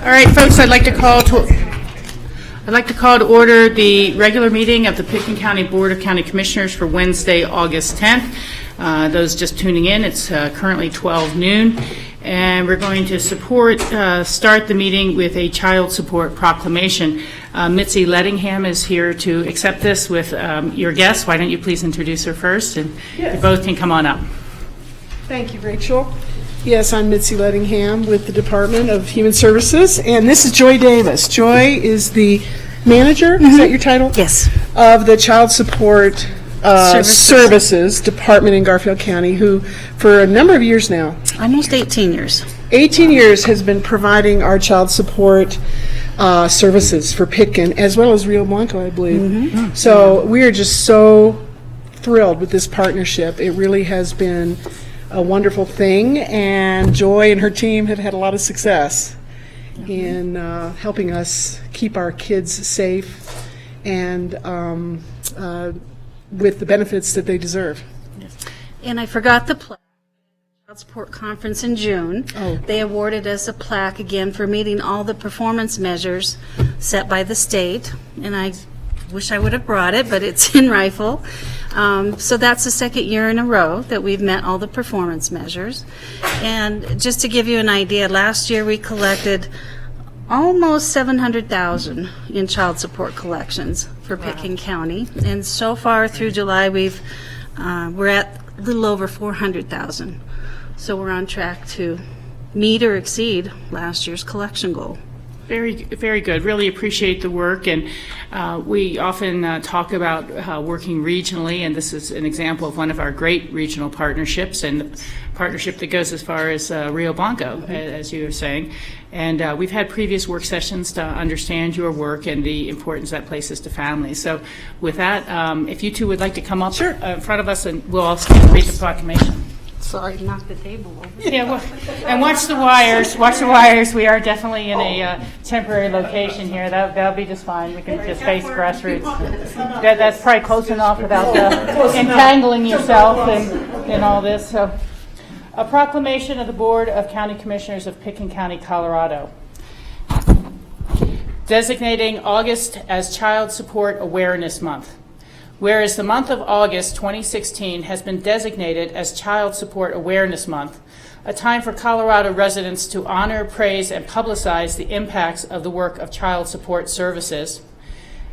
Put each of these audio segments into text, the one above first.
All right, folks, I'd like to call to order the regular meeting of the Pitkin County Board of County Commissioners for Wednesday, August 10th. Those just tuning in, it's currently 12 noon, and we're going to start the meeting with a child support proclamation. Mitzi Lettingham is here to accept this with your guest. Why don't you please introduce her first, and you both can come on up. Thank you, Rachel. Yes, I'm Mitzi Lettingham with the Department of Human Services, and this is Joy Davis. Joy is the manager, is that your title? Yes. Of the Child Support Services Department in Garfield County, who for a number of years now, Almost 18 years. 18 years has been providing our child support services for Pitkin, as well as Rio Blanco, I believe. Mm-hmm. So we are just so thrilled with this partnership. It really has been a wonderful thing, and Joy and her team have had a lot of success in helping us keep our kids safe and with the benefits that they deserve. And I forgot the plaque. Child Support Conference in June. Oh. They awarded us a plaque again for meeting all the performance measures set by the state, and I wish I would have brought it, but it's in Rifle. So that's the second year in a row that we've met all the performance measures. And just to give you an idea, last year we collected almost $700,000 in child support collections for Pitkin County. And so far through July, we're at a little over $400,000. So we're on track to meet or exceed last year's collection goal. Very, very good. Really appreciate the work, and we often talk about working regionally, and this is an example of one of our great regional partnerships, and the partnership that goes as far as Rio Blanco, as you were saying. And we've had previous work sessions to understand your work and the importance that places to families. So with that, if you two would like to come up in front of us, and we'll also read the proclamation. Sorry, knock the table over. Yeah, well, and watch the wires. Watch the wires. We are definitely in a temporary location here. That'll be just fine. We can just face grassroots. That's probably close enough without entangling yourself and all this. So, a proclamation of the Board of County Commissioners of Pitkin County, Colorado, designating August as Child Support Awareness Month. Whereas the month of August 2016 has been designated as Child Support Awareness Month, a time for Colorado residents to honor, praise, and publicize the impacts of the work of child support services.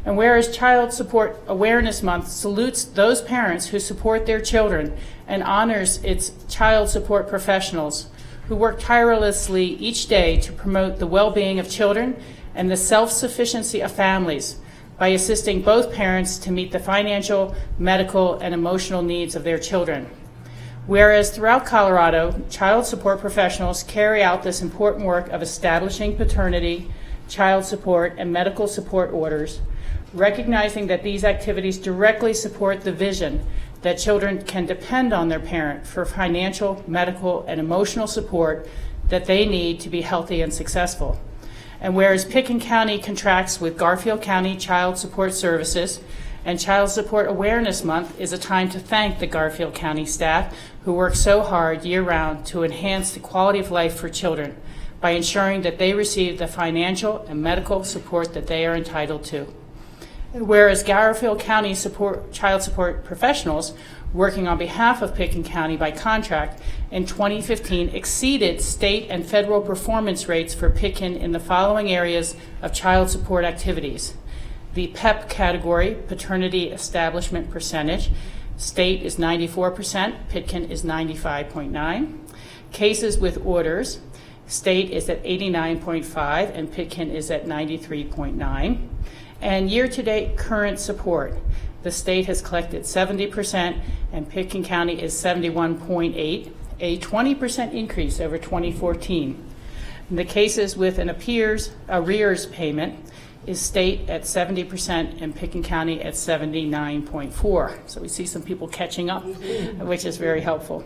And whereas Child Support Awareness Month salutes those parents who support their children and honors its child support professionals who work tirelessly each day to promote the well-being of children and the self-sufficiency of families, by assisting both parents to meet the financial, medical, and emotional needs of their children. Whereas throughout Colorado, child support professionals carry out this important work of establishing paternity, child support, and medical support orders, recognizing that these activities directly support the vision that children can depend on their parent for financial, medical, and emotional support that they need to be healthy and successful. And whereas Pitkin County contracts with Garfield County Child Support Services, and Child Support Awareness Month is a time to thank the Garfield County staff who work so hard year-round to enhance the quality of life for children by ensuring that they receive the financial and medical support that they are entitled to. Whereas Garfield County child support professionals working on behalf of Pitkin County by contract in 2015 exceeded state and federal performance rates for Pitkin in the following areas of child support activities. The PEP category, Paternity Establishment Percentage, state is 94%, Pitkin is 95.9. Cases with orders, state is at 89.5 and Pitkin is at 93.9. And year-to-date current support, the state has collected 70% and Pitkin County is 71.8, a 20% increase over 2014. And the cases with an arrears payment is state at 70% and Pitkin County at 79.4. So we see some people catching up, which is very helpful.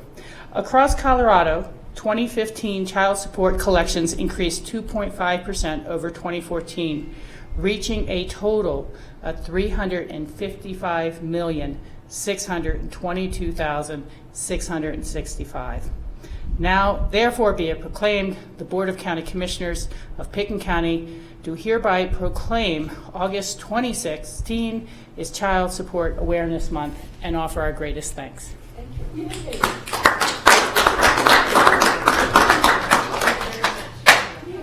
Across Colorado, 2015 child support collections increased 2.5% over 2014, reaching a total of $355,622,665. Now, therefore, be it proclaimed, the Board of County Commissioners of Pickens County do hereby proclaim August 2016 is Child Support Awareness Month and offer our greatest thanks.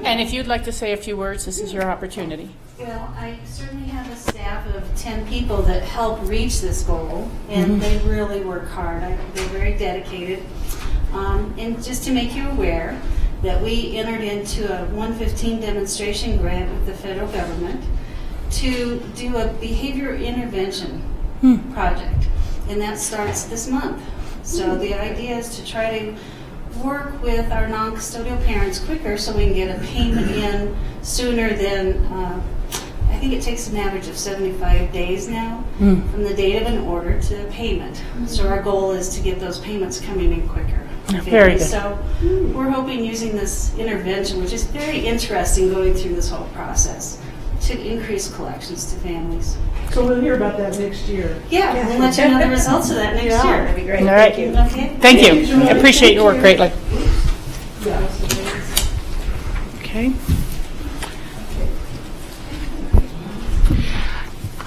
And if you'd like to say a few words, this is your opportunity. Well, I certainly have a staff of 10 people that help reach this goal, and they really work hard. They're very dedicated. And just to make you aware that we entered into a 115 demonstration grant with the federal government to do a behavior intervention project, and that starts this month. So the idea is to try to work with our non-custodial parents quicker so we can get a payment in sooner than, I think it takes an average of 75 days now from the date of an order to payment. So our goal is to get those payments coming in quicker. Very good. So we're hoping using this intervention, which is very interesting going through this whole process, to increase collections to families. So we'll hear about that next year. Yeah, we'll let you know the results of that next year. That'd be great. All right. Okay? Thank you. I appreciate your work greatly. Okay.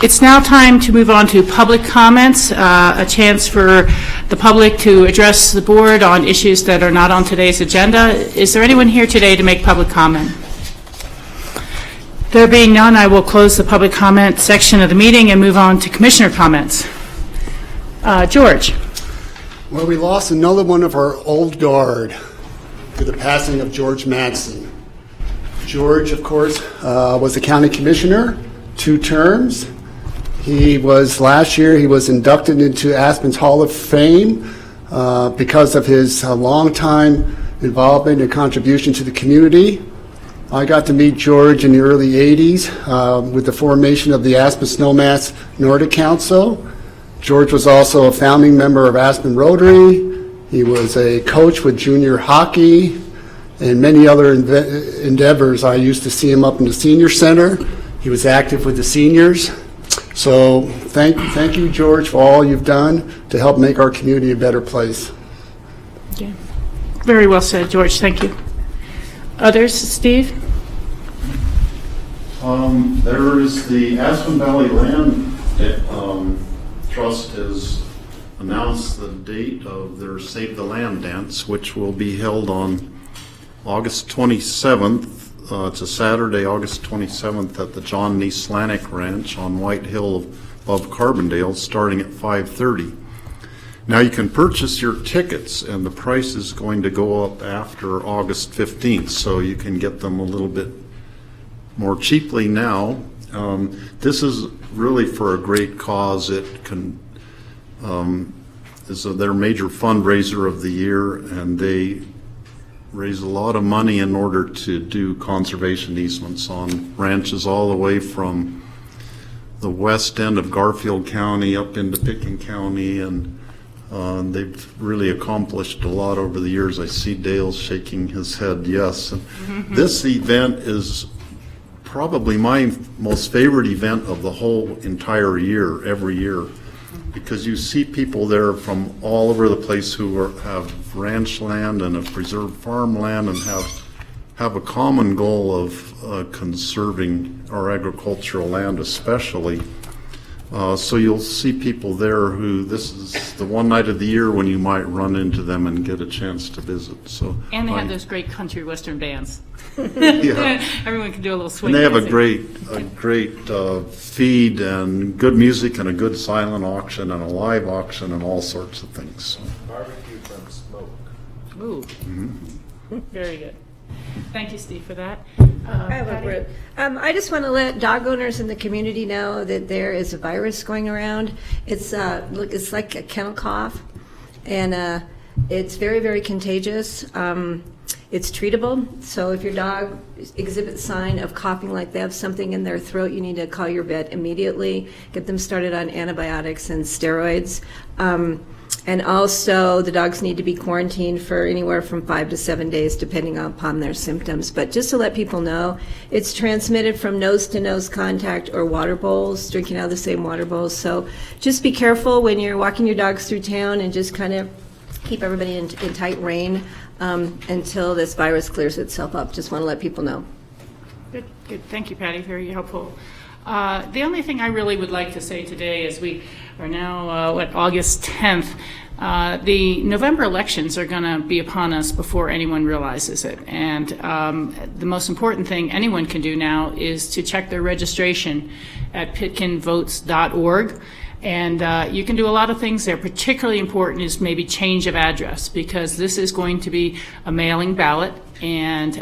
It's now time to move on to public comments, a chance for the public to address the board on issues that are not on today's agenda. Is there anyone here today to make public comment? There being none, I will close the public comment section of the meeting and move on to commissioner comments. George. Well, we lost another one of our old guard with the passing of George Madsen. George, of course, was a county commissioner, 2 terms. Last year, he was inducted into Aspen's Hall of Fame because of his longtime involvement and contribution to the community. I got to meet George in the early 80s with the formation of the Aspen Snowmass Nordic Council. George was also a founding member of Aspen Rotary. He was a coach with junior hockey and many other endeavors. I used to see him up in the senior center. He was active with the seniors. So thank you, George, for all you've done to help make our community a better place. Yeah. Very well said, George. Thank you. Others, Steve? There is the Aspen Valley Land Trust has announced the date of their Save the Land Dance, which will be held on August 27th. It's a Saturday, August 27th at the John Neeslanik Ranch on White Hill above Carbondale, starting at 5:30. Now you can purchase your tickets, and the price is going to go up after August 15th, so you can get them a little bit more cheaply now. This is really for a great cause. It is their major fundraiser of the year, and they raise a lot of money in order to do conservation easements on ranches all the way from the west end of Garfield County up into Pickens County, and they've really accomplished a lot over the years. I see Dale shaking his head yes. And this event is probably my most favorite event of the whole entire year, every year, because you see people there from all over the place who have ranch land and have preserved farmland and have a common goal of conserving our agricultural land especially. So you'll see people there who, this is the one night of the year when you might run into them and get a chance to visit. So And they have those great country western bands. yeah. Everyone can do a little swing. And they have a dancing. great feed and good music and a good silent auction and a live auction and all sorts of things. So. Barbecue from smoke. Ooh. Very good. Thank you, Steve, for that. I have a group. I just want to let dog owners in the community know that there is a virus going around. It's it's like a kennel cough, and it's very, very contagious. It's treatable, so if your dog exhibits sign of coughing like they have something in their throat, you need to call your vet immediately, get them started on antibiotics and steroids. And also, the dogs need to be quarantined for anywhere from 5 to 7 days, depending upon their symptoms. But just to let people know, it's transmitted from nose-to-nose contact or water bowls, drinking out of the same water bowls. So just be careful when you're walking your dogs through town and just kind of keep everybody in tight rein. until this virus clears itself up. Just want to let people know. Good, good. Thank you, Patty. Very helpful. The only thing I really would like to say today is we are now, August 10th. The November elections are going to be upon us before anyone realizes it. And the most important thing anyone can do now is to check their registration at pitkinvotes.org. And you can do a lot of things there. Particularly important is maybe change of address, because this is going to be a mailing ballot, and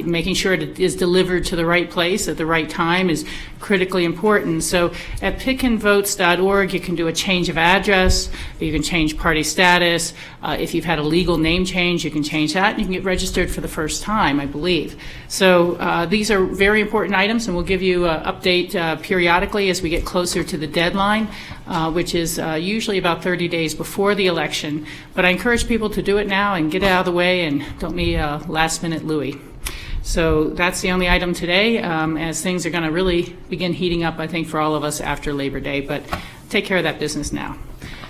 making sure it is delivered to the right place at the right time is critically important. So at pitkinvotes.org, you can do a change of address, you can change party status. If you've had a legal name change, you can change that, and you can get registered for the first time, I believe. So these are very important items, and we'll give you an update periodically as we get closer to the deadline, which is usually about 30 days before the election. But I encourage people to do it now and get it out of the way, and don't be last-minute Louie. So that's the only item today, as things are going to really begin heating up, I think, for all of us after Labor Day. But take care of that business now.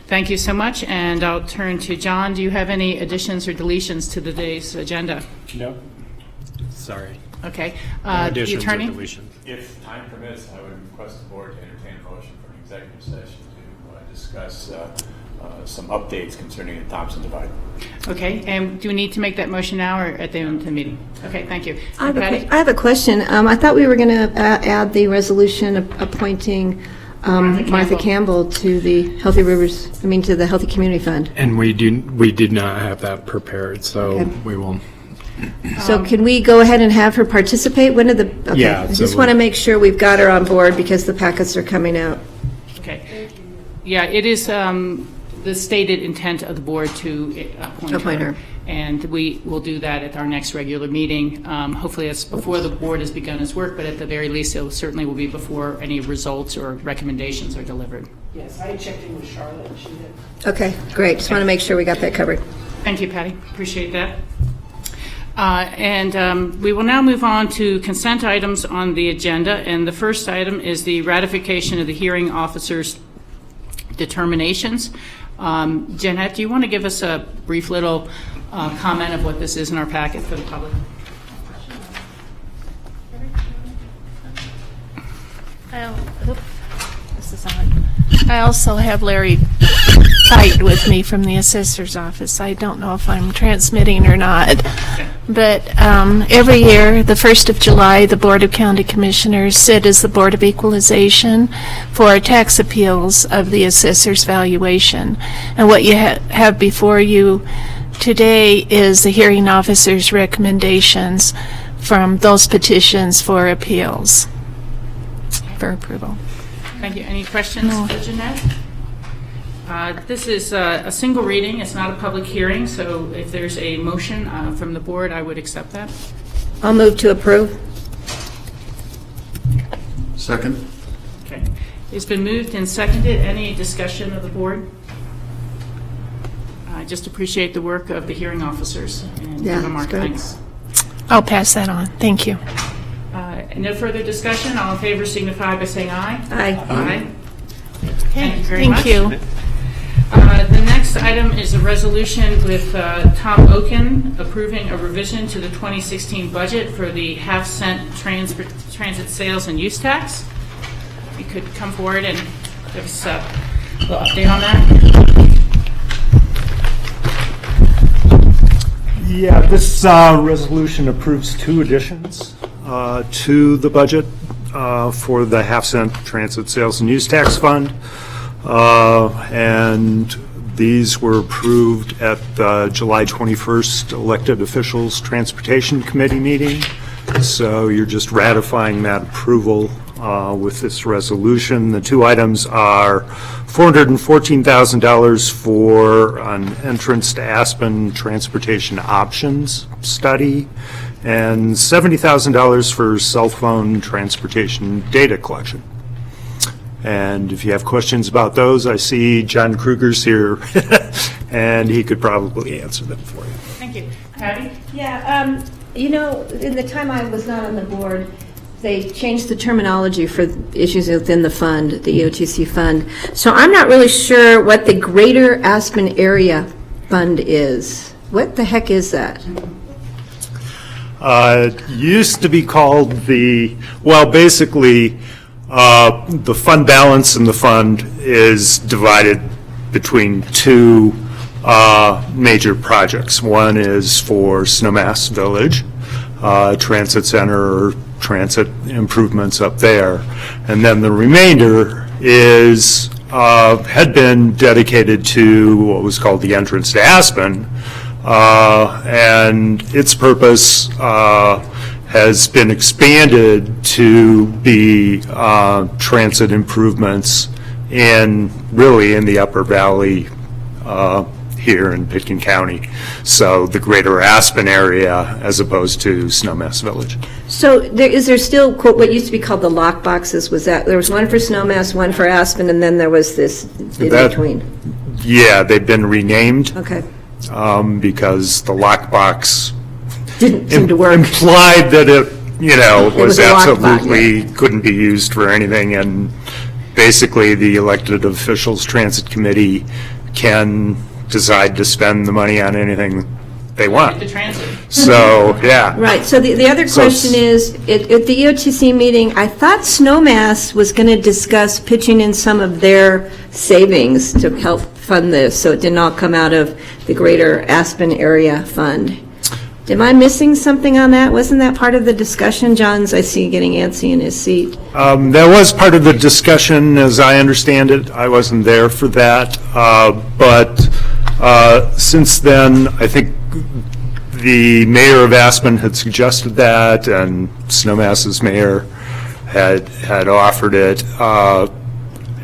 Thank you so much, and I'll turn to John. Do you have any additions or deletions to today's agenda? No. Sorry. Okay. No The additions or attorney? deletions. If time permits, I would request the board to entertain a motion for an executive session to discuss some updates concerning the Thompson Divide. Okay, and do we need to make that motion now or at the end of the meeting? Okay, thank you. I Patty? have a question. I thought we were going to add the resolution appointing Martha Campbell to the Healthy Rivers, to the Healthy Community Fund. And we did not have that prepared, so Okay. we will. So can we go ahead and have her participate? When are the, okay. Yeah, I just so want to make sure we've got her on board because the packets are coming out. Okay. Yeah, it is the stated intent of the board to appoint her. And we will do that at our next regular meeting. Hopefully it's before the board has begun its work, but at the very least, it certainly will be before any results or recommendations are delivered. Yes, I checked in with Charlotte, and she did. Okay, great. Just want to make sure we got that covered. Thank you, Patty. Appreciate that. And we will now move on to consent items on the agenda. And the first item is the ratification of the hearing officer's determinations. Jeanette, do you want to give us a brief little comment of what this is in our packet for the public? I also have Larry Fite with me from the assessor's office. I don't know if I'm transmitting or not. But every year, the 1st of July, the Board of County Commissioners sit as the Board of Equalization for tax appeals of the assessor's valuation. And what you have before you today is the hearing officer's recommendations from those petitions for appeals for approval. Thank you. Any questions for Jeanette? This is a single reading. It's not a public hearing, so if there's a motion from the board, I would accept that. I'll move to approve. Second? Okay. It's been moved and seconded. Any discussion of the board? I just appreciate the work of the hearing officers and Yeah, give them our it's good. thanks. I'll pass that on. Thank you. No further discussion. All in favor signify by saying aye. Aye. Aye. Thank you very much. Thank you. The next item is a resolution with Tom Oken approving a revision to the 2016 budget for the half-cent transit sales and use tax. You could come forward and give us a little update on that. Yeah, this resolution approves two additions to the budget for the half-cent transit sales and use tax fund. And these were approved at the July 21st elected officials transportation committee meeting. So you're just ratifying that approval with this resolution. The two items are $414,000 for an entrance to Aspen transportation options study and $70,000 for cell phone transportation data collection. And if you have questions about those, I see John Kruger's here, and he could probably answer them for you. Thank you. Patty? Yeah, in the time I was not on the board, they changed the terminology for issues within the fund, the EOTC fund. So I'm not really sure what the Greater Aspen Area Fund is. What the heck is that? Used to be called basically, the fund balance in the fund is divided between two major projects. One is for Snowmass Village, transit center, transit improvements up there. And then the remainder is, had been dedicated to what was called the entrance to Aspen. And its purpose has been expanded to be transit improvements in the Upper Valley here in Pitkin County. So the greater Aspen area as opposed to Snowmass Village. So is there still, quote, what used to be called the lock boxes? Was that, there was one for Snowmass, one for Aspen, and then there was this in between? Yeah, they've been renamed. Okay. Because the lockbox Didn't seem to work. implied that it, was was a lockbox, absolutely couldn't be used for anything, and basically the elected officials transit committee can decide to spend the money on anything they want. The transit. So, yeah. Right, so the other So question is, at the EOTC meeting, I thought Snowmass was going to discuss pitching in some of their savings to help fund this, so it did not come out of the Greater Aspen Area Fund. Am I missing something on that? Wasn't that part of the discussion? John's, I see, getting antsy in his seat. That was part of the discussion, as I understand it. I wasn't there for that. But since then, I think the mayor of Aspen had suggested that, and Snowmass's mayor had offered it.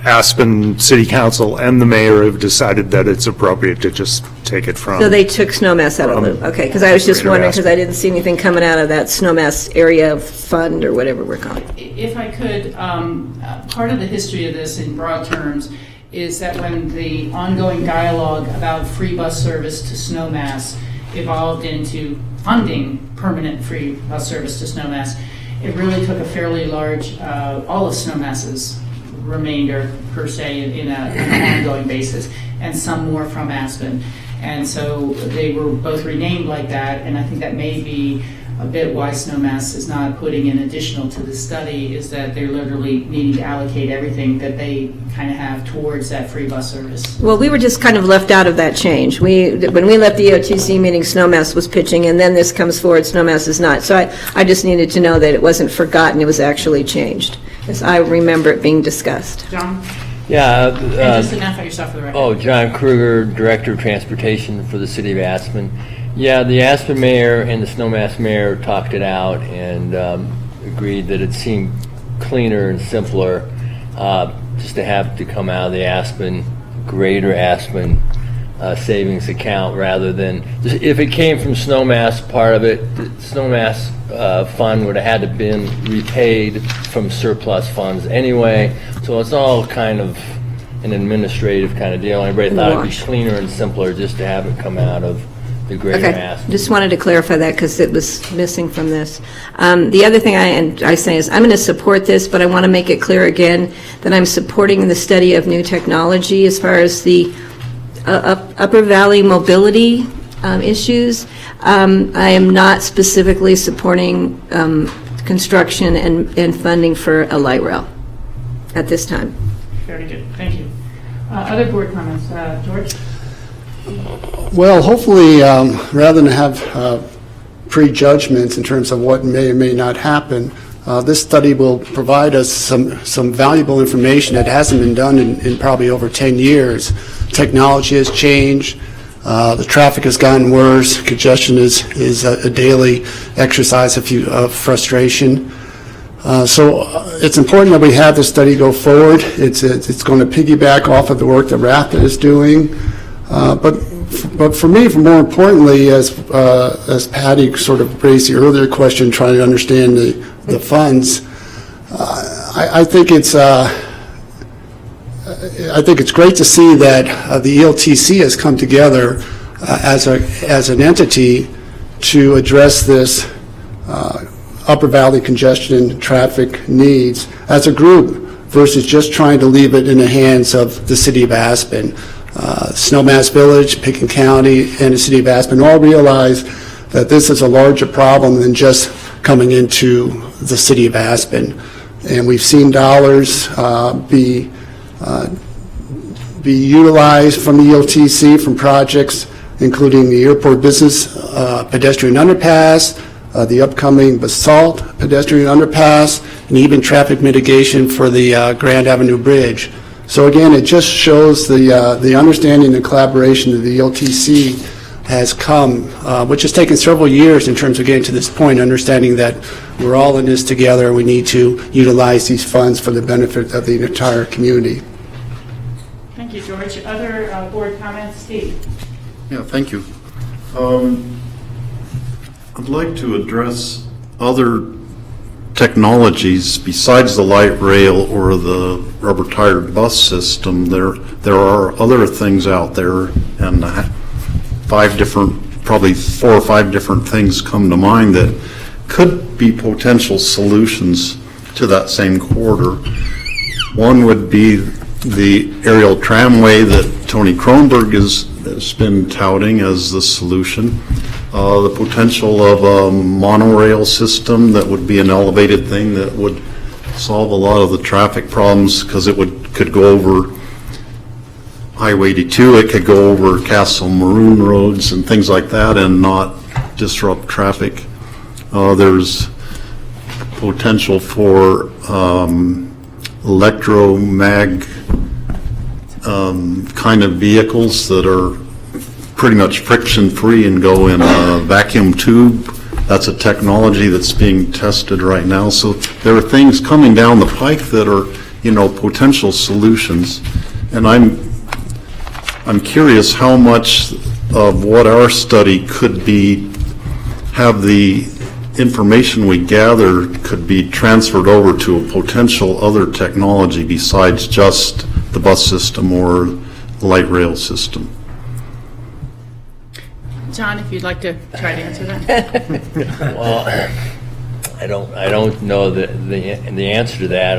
Aspen City Council and the mayor have decided that it's appropriate to just take it from. So they took Snowmass out of the loop, okay, because I was just Greater wondering, because Aspen. I didn't see anything coming out of that Snowmass Area Fund or whatever we're calling it. If I could, part of the history of this in broad terms is that when the ongoing dialogue about free bus service to Snowmass evolved into funding permanent free bus service to Snowmass, it really took a fairly large, all of Snowmass's remainder, per se, in an ongoing basis, and some more from Aspen. And so they were both renamed like that, and I think that may be a bit why Snowmass is not putting in additional to the study, is that they're literally needing to allocate everything that they kind of have towards that free bus service. Well, we were just kind of left out of that change. When we left the EOTC meeting, Snowmass was pitching, and then this comes forward, Snowmass is not. So I just needed to know that it wasn't forgotten, it was actually changed, as I remember it being discussed. John? Yeah. And just identify yourself for the record. Oh, John Kruger, Director of Transportation for the City of Aspen. Yeah, the Aspen mayor and the Snowmass mayor talked it out and agreed that it seemed cleaner and simpler just to have to come out of the Aspen, Greater Aspen savings account rather than, if it came from Snowmass, part of it, the Snowmass fund would have had to been repaid from surplus funds anyway. So it's all kind of an administrative kind of deal. Everybody thought it'd be cleaner and simpler just to have it come out of the Greater Okay, Aspen. just wanted to clarify that because it was missing from this. The other thing I say is I'm going to support this, but I want to make it clear again that I'm supporting the study of new technology as far as the Upper Valley mobility issues. I am not specifically supporting construction and funding for a light rail at this time. Very good, thank you. Other board comments, George? Well, hopefully, rather than have prejudgments in terms of what may or may not happen, this study will provide us some valuable information that hasn't been done in probably over 10 years. Technology has changed. The traffic has gotten worse. Congestion is a daily exercise of frustration. So it's important that we have this study go forward. It's going to piggyback off of the work that RAPTA is doing. But for me, more importantly, as Patty sort of raised the earlier question, trying to understand the funds, I think it's great to see that the ELTC has come together as an entity to address this Upper Valley congestion traffic needs as a group versus just trying to leave it in the hands of the City of Aspen. Snowmass Village, Pickens County, and the City of Aspen all realize that this is a larger problem than just coming into the City of Aspen. And we've seen dollars be utilized from the EOTC from projects including the Airport Business Pedestrian Underpass, the upcoming Basalt Pedestrian Underpass, and even traffic mitigation for the Grand Avenue Bridge. So again, it just shows the understanding and collaboration that the EOTC has come, which has taken several years in terms of getting to this point, understanding that we're all in this together. We need to utilize these funds for the benefit of the entire community. Thank you, George. Other board comments? Steve? Yeah, thank you. I'd like to address other technologies besides the light rail or the rubber-tired bus system. There are other things out there, and probably 4 or 5 different things come to mind that could be potential solutions to that same corridor. One would be the aerial tramway that Tony Kronberg has been touting as the solution. The potential of a monorail system that would be an elevated thing that would solve a lot of the traffic problems, because it could go over Highway 82, it could go over Castle Maroon roads and things like that and not disrupt traffic. There's potential for electromag kind of vehicles that are pretty much friction-free and go in a vacuum tube. That's a technology that's being tested right now. So there are things coming down the pike that are, potential solutions. And I'm curious how much of what our study could have the information we gather could be transferred over to a potential other technology besides just the bus system or the light rail system. John, if you'd like to try to answer that. Well, I don't know the answer to that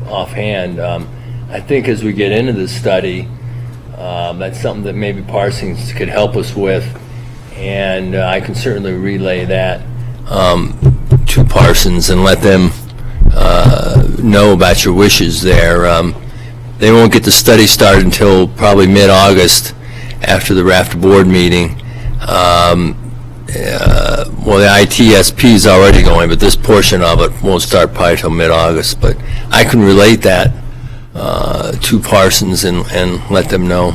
offhand. I think as we get into the study, that's something that maybe Parsons could help us with, and I can certainly relay that to Parsons and let them know about your wishes there. They won't get the study started until probably mid-August after the RAFT board meeting. Well, the ITSP is already going, but this portion of it won't start probably till mid-August. But I can relate that to Parsons and let them know.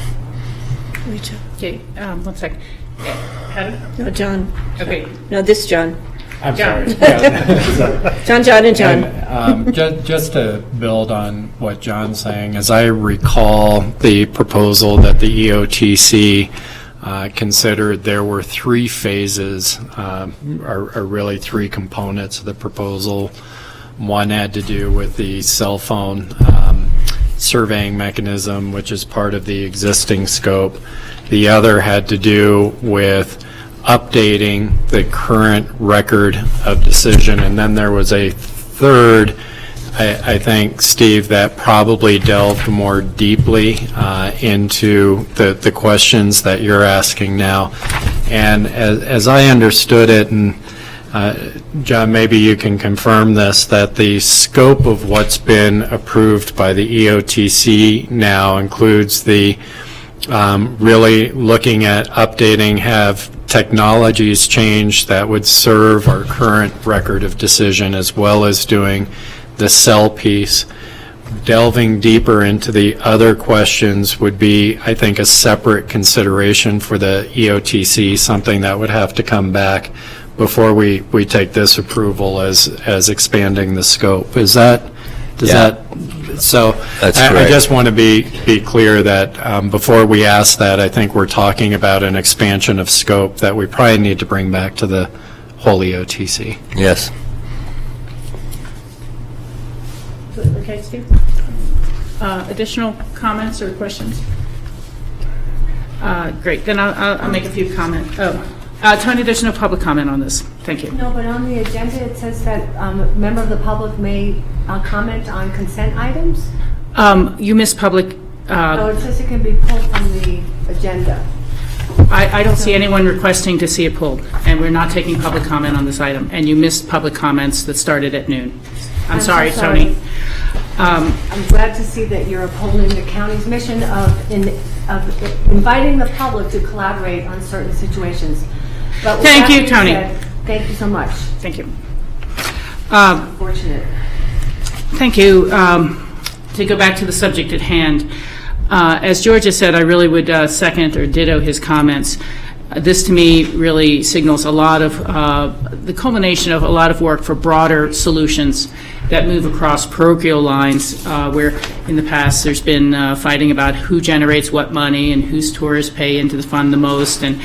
Okay, 1 second. Heather? No, John. Okay. No, this John. I'm John. sorry. John, and John. And, just to build on what John's saying, as I recall the proposal that the EOTC considered, there were 3 phases, or really 3 components of the proposal. One had to do with the cell phone surveying mechanism, which is part of the existing scope. The other had to do with updating the current record of decision. And then there was a third, I think, Steve, that probably delved more deeply into the questions that you're asking now. And as I understood it, and John, maybe you can confirm this, that the scope of what's been approved by the EOTC now includes the really looking at updating, have technologies change that would serve our current record of decision, as well as doing the cell piece. Delving deeper into the other questions would be, I think, a separate consideration for the EOTC, something that would have to come back before we take this approval as expanding the scope. Is that, so That's I correct. just want to be clear that before we ask that, I think we're talking about an expansion of scope that we probably need to bring back to the whole EOTC. Yes. Okay, Steve? Additional comments or questions? Great, then I'll make a few comments. Tony, there's no public comment on this. Thank you. No, but on the agenda, it says that a member of the public may comment on consent items. You missed public Oh, it says it can be pulled from the agenda. I don't see anyone requesting to see it pulled, and we're not taking public comment on this item, and you missed public comments that started at noon. I'm sorry, so Tony. I'm glad to see that you're upholding the county's mission of inviting the public to collaborate on certain situations. But with Thank that you, being Tony. said, thank you so much. Thank you. Unfortunate. Thank you. To go back to the subject at hand, as Georgia said, I really would second or ditto his comments. This, to me, really signals a lot of the culmination of a lot of work for broader solutions that move across parochial lines, where in the past there's been fighting about who generates what money and whose tourists pay into the fund the most and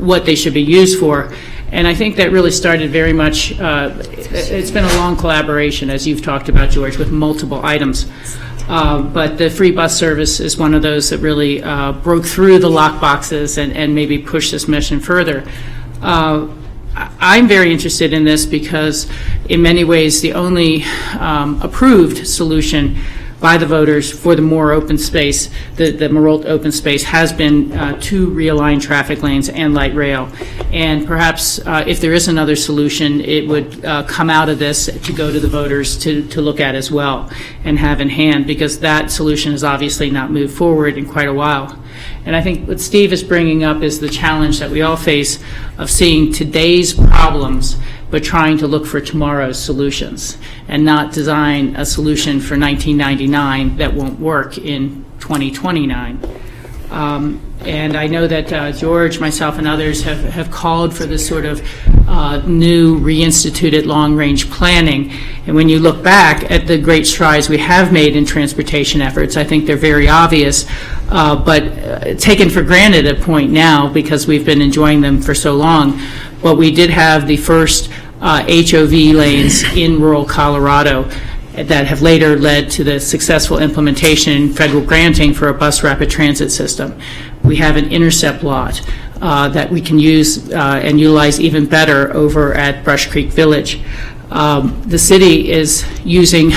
what they should be used for. And I think that really started very much, it's been a long collaboration, as you've talked about, George, with multiple items. But the free bus service is one of those that really broke through the lock boxes and maybe pushed this mission further. I'm very interested in this because in many ways the only approved solution by the voters for the more open space, the Marolt open space, has been to realign traffic lanes and light rail. And perhaps if there is another solution, it would come out of this to go to the voters to look at as well and have in hand, because that solution has obviously not moved forward in quite a while. And I think what Steve is bringing up is the challenge that we all face of seeing today's problems but trying to look for tomorrow's solutions and not design a solution for 1999 that won't work in 2029. And I know that George, myself, and others have called for this sort of new reinstituted long-range planning. And when you look back at the great strides we have made in transportation efforts, I think they're very obvious, but taken for granted at a point now because we've been enjoying them for so long. But we did have the first HOV lanes in rural Colorado that have later led to the successful implementation in federal granting for a bus rapid transit system. We have an intercept lot that we can use and utilize even better over at Brush Creek Village. The city is using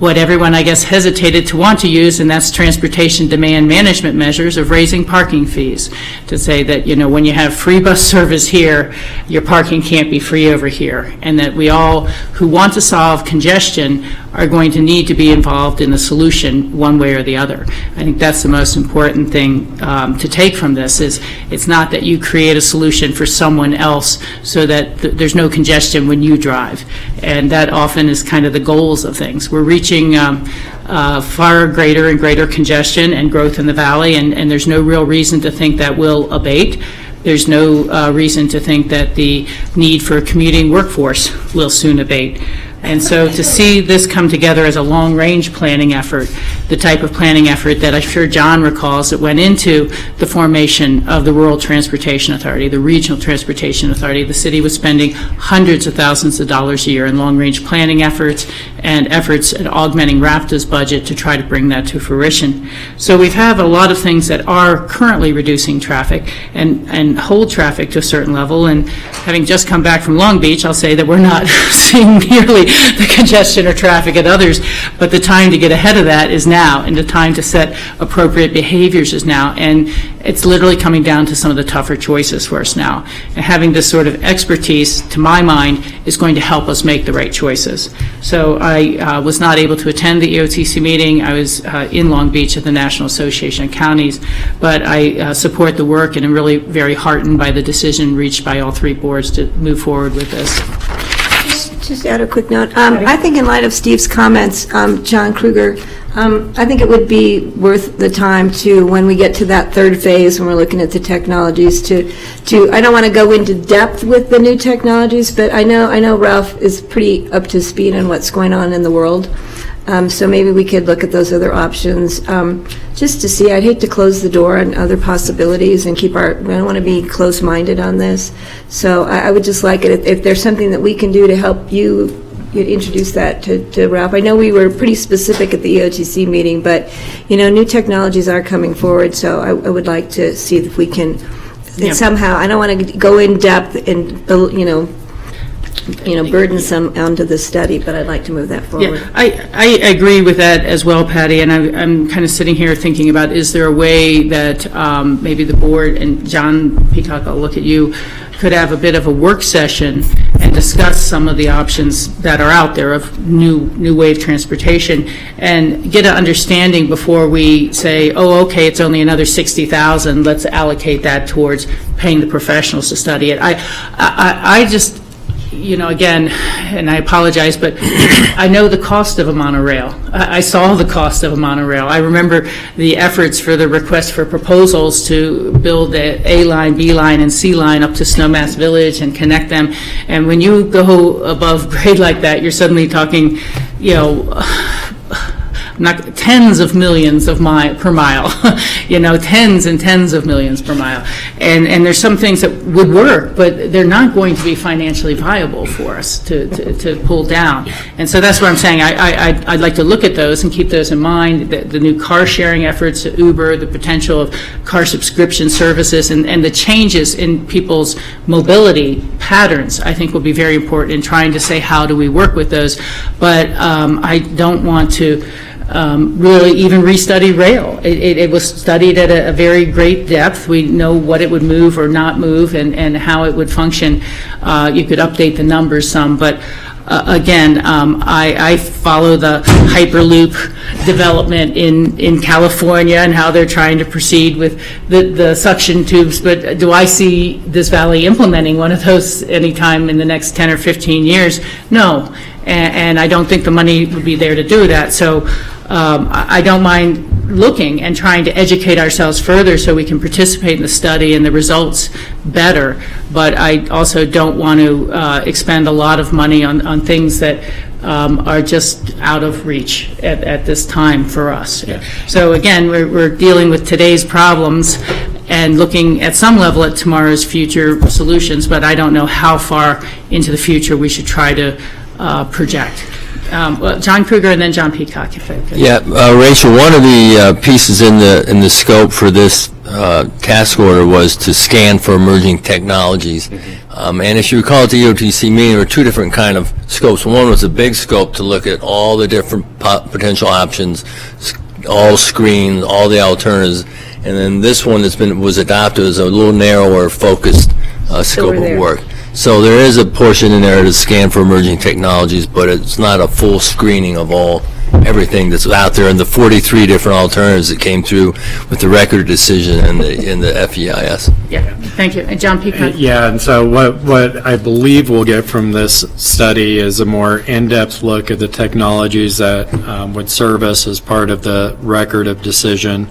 what everyone, I guess, hesitated to want to use, and that's transportation demand management measures of raising parking fees, to say that, you know, when you have free bus service here, your parking can't be free over here, and that we all who want to solve congestion are going to need to be involved in the solution one way or the other. I think that's the most important thing to take from this, is it's not that you create a solution for someone else so that there's no congestion when you drive. And that often is kind of the goals of things. We're reaching far greater and greater congestion and growth in the valley, and there's no real reason to think that will abate. There's no reason to think that the need for a commuting workforce will soon abate. And so to see this come together as a long-range planning effort, the type of planning effort that I'm sure John recalls that went into the formation of the Rural Transportation Authority, the Regional Transportation Authority. The city was spending hundreds of thousands of dollars a year in long-range planning efforts and efforts at augmenting RAPTA's budget to try to bring that to fruition. So we have a lot of things that are currently reducing traffic and hold traffic to a certain level. And having just come back from Long Beach, I'll say that we're not seeing nearly the congestion or traffic at others, but the time to get ahead of that is now, and the time to set appropriate behaviors is now, and it's literally coming down to some of the tougher choices for us now. And having this sort of expertise, to my mind, is going to help us make the right choices. So I was not able to attend the EOTC meeting. I was in Long Beach at the National Association of Counties, but I support the work and am really very heartened by the decision reached by all three boards to move forward with this. Just add a quick note. I think in light of Steve's comments, John Kruger, I think it would be worth the time to, when we get to that third phase, when we're looking at the technologies, to I don't want to go into depth with the new technologies, but I know Ralph is pretty up to speed on what's going on in the world. So maybe we could look at those other options just to see. I'd hate to close the door on other possibilities and keep we don't want to be close-minded on this. So I would just like it if there's something that we can do to help you'd introduce that to Ralph. I know we were pretty specific at the EOTC meeting, but you know, new technologies are coming forward, so I would like to see if we can somehow. I don't want to go in depth and burdensome onto the study, but I'd like to move that forward. Yeah, I agree with that as well, Patty, and I'm kind of sitting here thinking about, is there a way that maybe the board, and John Peacock, I'll look at you, could have a bit of a work session and discuss some of the options that are out there of new wave transportation, and get an understanding before we say, oh, okay, it's only another $60,000, let's allocate that towards paying the professionals to study it. I just, again, and I apologize, but I know the cost of a monorail. I saw the cost of a monorail. I remember the efforts for the request for proposals to build the A line, B line, and C line up to Snowmass Village and connect them. And when you go above grade like that, you're suddenly talking, not tens of millions per mile, tens and tens of millions per mile. And there's some things that would work, but they're not going to be financially viable for us to pull down. And so that's what I'm saying. I'd like to look at those and keep those in mind, the new car sharing efforts, Uber, the potential of car subscription services, and the changes in people's mobility patterns, I think will be very important in trying to say, how do we work with those? But I don't want to really even restudy rail. It was studied at a very great depth. We know what it would move or not move and how it would function. You could update the numbers some, but again, I follow the Hyperloop development in California and how they're trying to proceed with the suction tubes, but do I see this valley implementing one of those anytime in the next 10 or 15 years? No, and I don't think the money would be there to do that. So I don't mind looking and trying to educate ourselves further so we can participate in the study and the results better, but I also don't want to expend a lot of money on things that are just out of reach at this time for us. Yeah. So again, we're dealing with today's problems and looking at some level at tomorrow's future solutions, but I don't know how far into the future we should try to project. John Kruger and then John Peacock, if I could. Yeah, Rachel, one of the pieces in the scope for this task order was to scan for emerging technologies. And if you recall at the EOTC meeting, there were two different kind of scopes. One was a big scope to look at all the different potential options, all screens, all the alternatives. And then this one was adopted as a little narrower focused scope of work. So there is a portion in there to scan for emerging technologies, but it's not a full screening of everything that's out there and the 43 different alternatives that came through with the record decision in the FEIS. Yeah, thank you. And John Peacock? Yeah, and so what I believe we'll get from this study is a more in-depth look at the technologies that would serve us as part of the record of decision,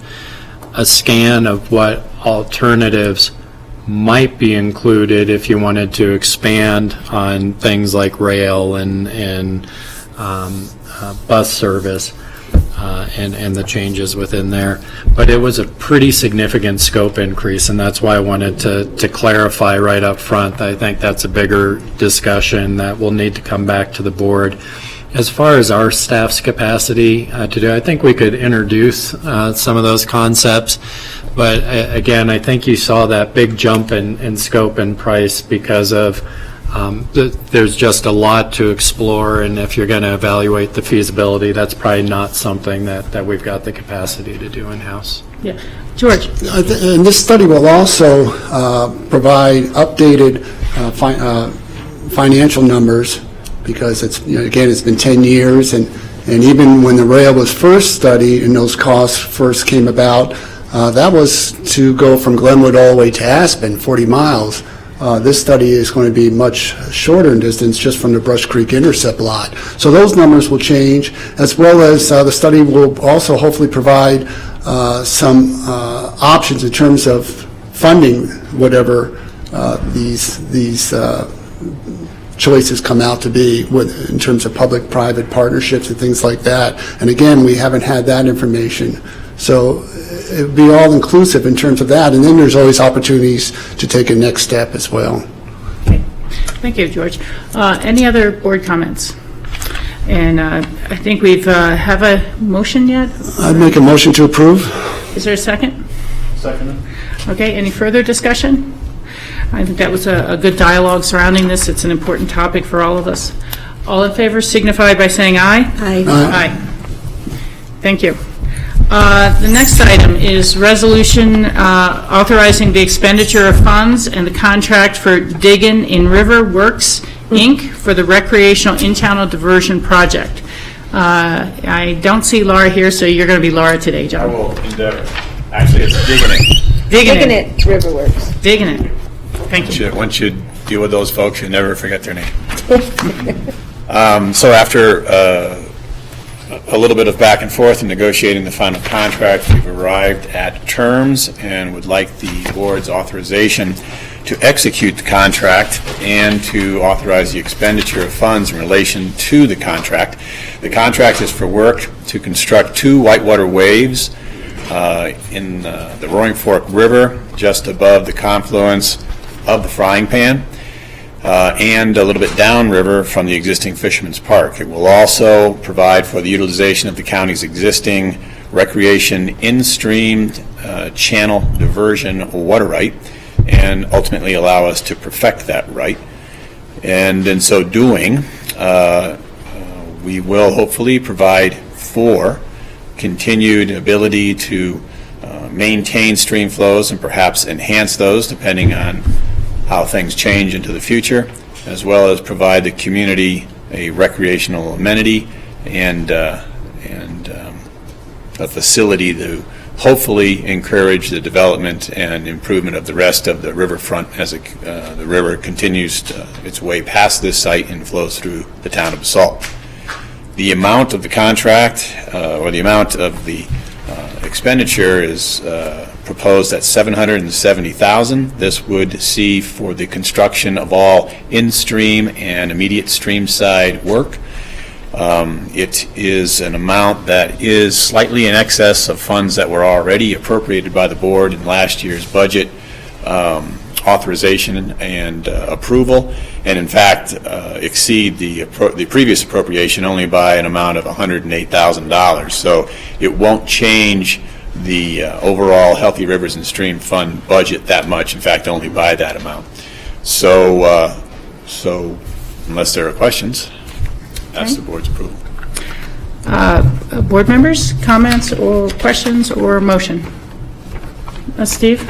a scan of what alternatives might be included if you wanted to expand on things like rail and bus service and the changes within there. But it was a pretty significant scope increase, and that's why I wanted to clarify right up front. I think that's a bigger discussion that will need to come back to the board. As far as our staff's capacity to do, I think we could introduce some of those concepts. But again, I think you saw that big jump in scope and price because of there's just a lot to explore, and if you're going to evaluate the feasibility, that's probably not something that we've got the capacity to do in-house. Yeah. George? And this study will also provide updated financial numbers, because it's it's been 10 years, and even when the rail was first studied and those costs first came about, that was to go from Glenwood all the way to Aspen, 40 miles. This study is going to be much shorter in distance, just from the Brush Creek Intercept lot. So those numbers will change, as well as the study will also hopefully provide some options in terms of funding whatever these choices come out to be in terms of public-private partnerships and things like that. And again, we haven't had that information. So it would be all-inclusive in terms of that. And then there's always opportunities to take a next step as well. Okay. Thank you, George. Any other board comments? And I think we've have a motion yet? I'd make a motion to approve. Is there a second? Second. Okay, any further discussion? I think that was a good dialogue surrounding this. It's an important topic for all of us. All in favor signify by saying aye. Aye. Aye. Thank you. The next item is resolution authorizing the expenditure of funds and the contract for Diggin' in River Works, Inc. for the recreational in-channel diversion project. I don't see Laura here, so you're going to be Laura today, I John. will endeavor. Actually, it's digging it. Digging Taking it, Riverworks. Digging it. Thank you. Once you deal with those folks, you never forget their name. So after a little bit of back and forth in negotiating the final contract, we've arrived at terms and would like the board's authorization to execute the contract and to authorize the expenditure of funds in relation to the contract. The contract is for work to construct 2 whitewater waves in the Roaring Fork River, just above the confluence of the Frying Pan, and a little bit downriver from the existing Fisherman's Park. It will also provide for the utilization of the county's existing recreation in-stream channel diversion water right, and ultimately allow us to perfect that right. And in so doing, we will hopefully provide for continued ability to maintain stream flows and perhaps enhance those depending on how things change into the future, as well as provide the community a recreational amenity and a facility to hopefully encourage the development and improvement of the rest of the riverfront as the river continues its way past this site and flows through the town of Basalt. The amount of the contract, or the amount of the expenditure, is proposed at $770,000. This would see for the construction of all in-stream and immediate stream side work. It is an amount that is slightly in excess of funds that were already appropriated by the board in last year's budget authorization and approval, and in fact exceed the previous appropriation only by an amount of $108,000. So it won't change the overall Healthy Rivers and Stream Fund budget that much, in fact only by that amount. So unless there are questions, that's the board's approval. Board members, comments or questions or motion? Steve?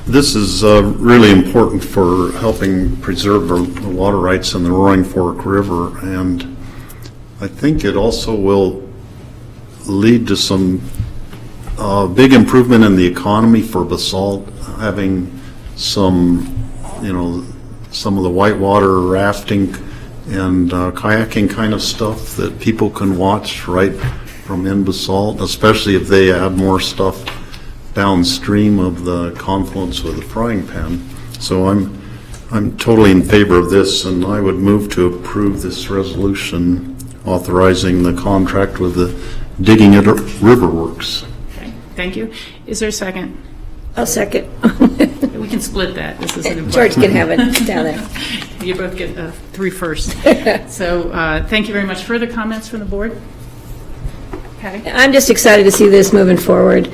This is really important for helping preserve the water rights in the Roaring Fork River, and I think it also will lead to some big improvement in the economy for Basalt, having some of the whitewater rafting and kayaking kind of stuff that people can watch right from in Basalt, especially if they add more stuff downstream of the confluence with the Frying Pan. So I'm totally in favor of this, and I would move to approve this resolution authorizing the contract with the Digging It River Works. Okay, thank you. Is there a second? I'll second. We can split that. This is an important. George can have it down there. You both get 3 first. So thank you very much. Further comments from the board? Patty? I'm just excited to see this moving forward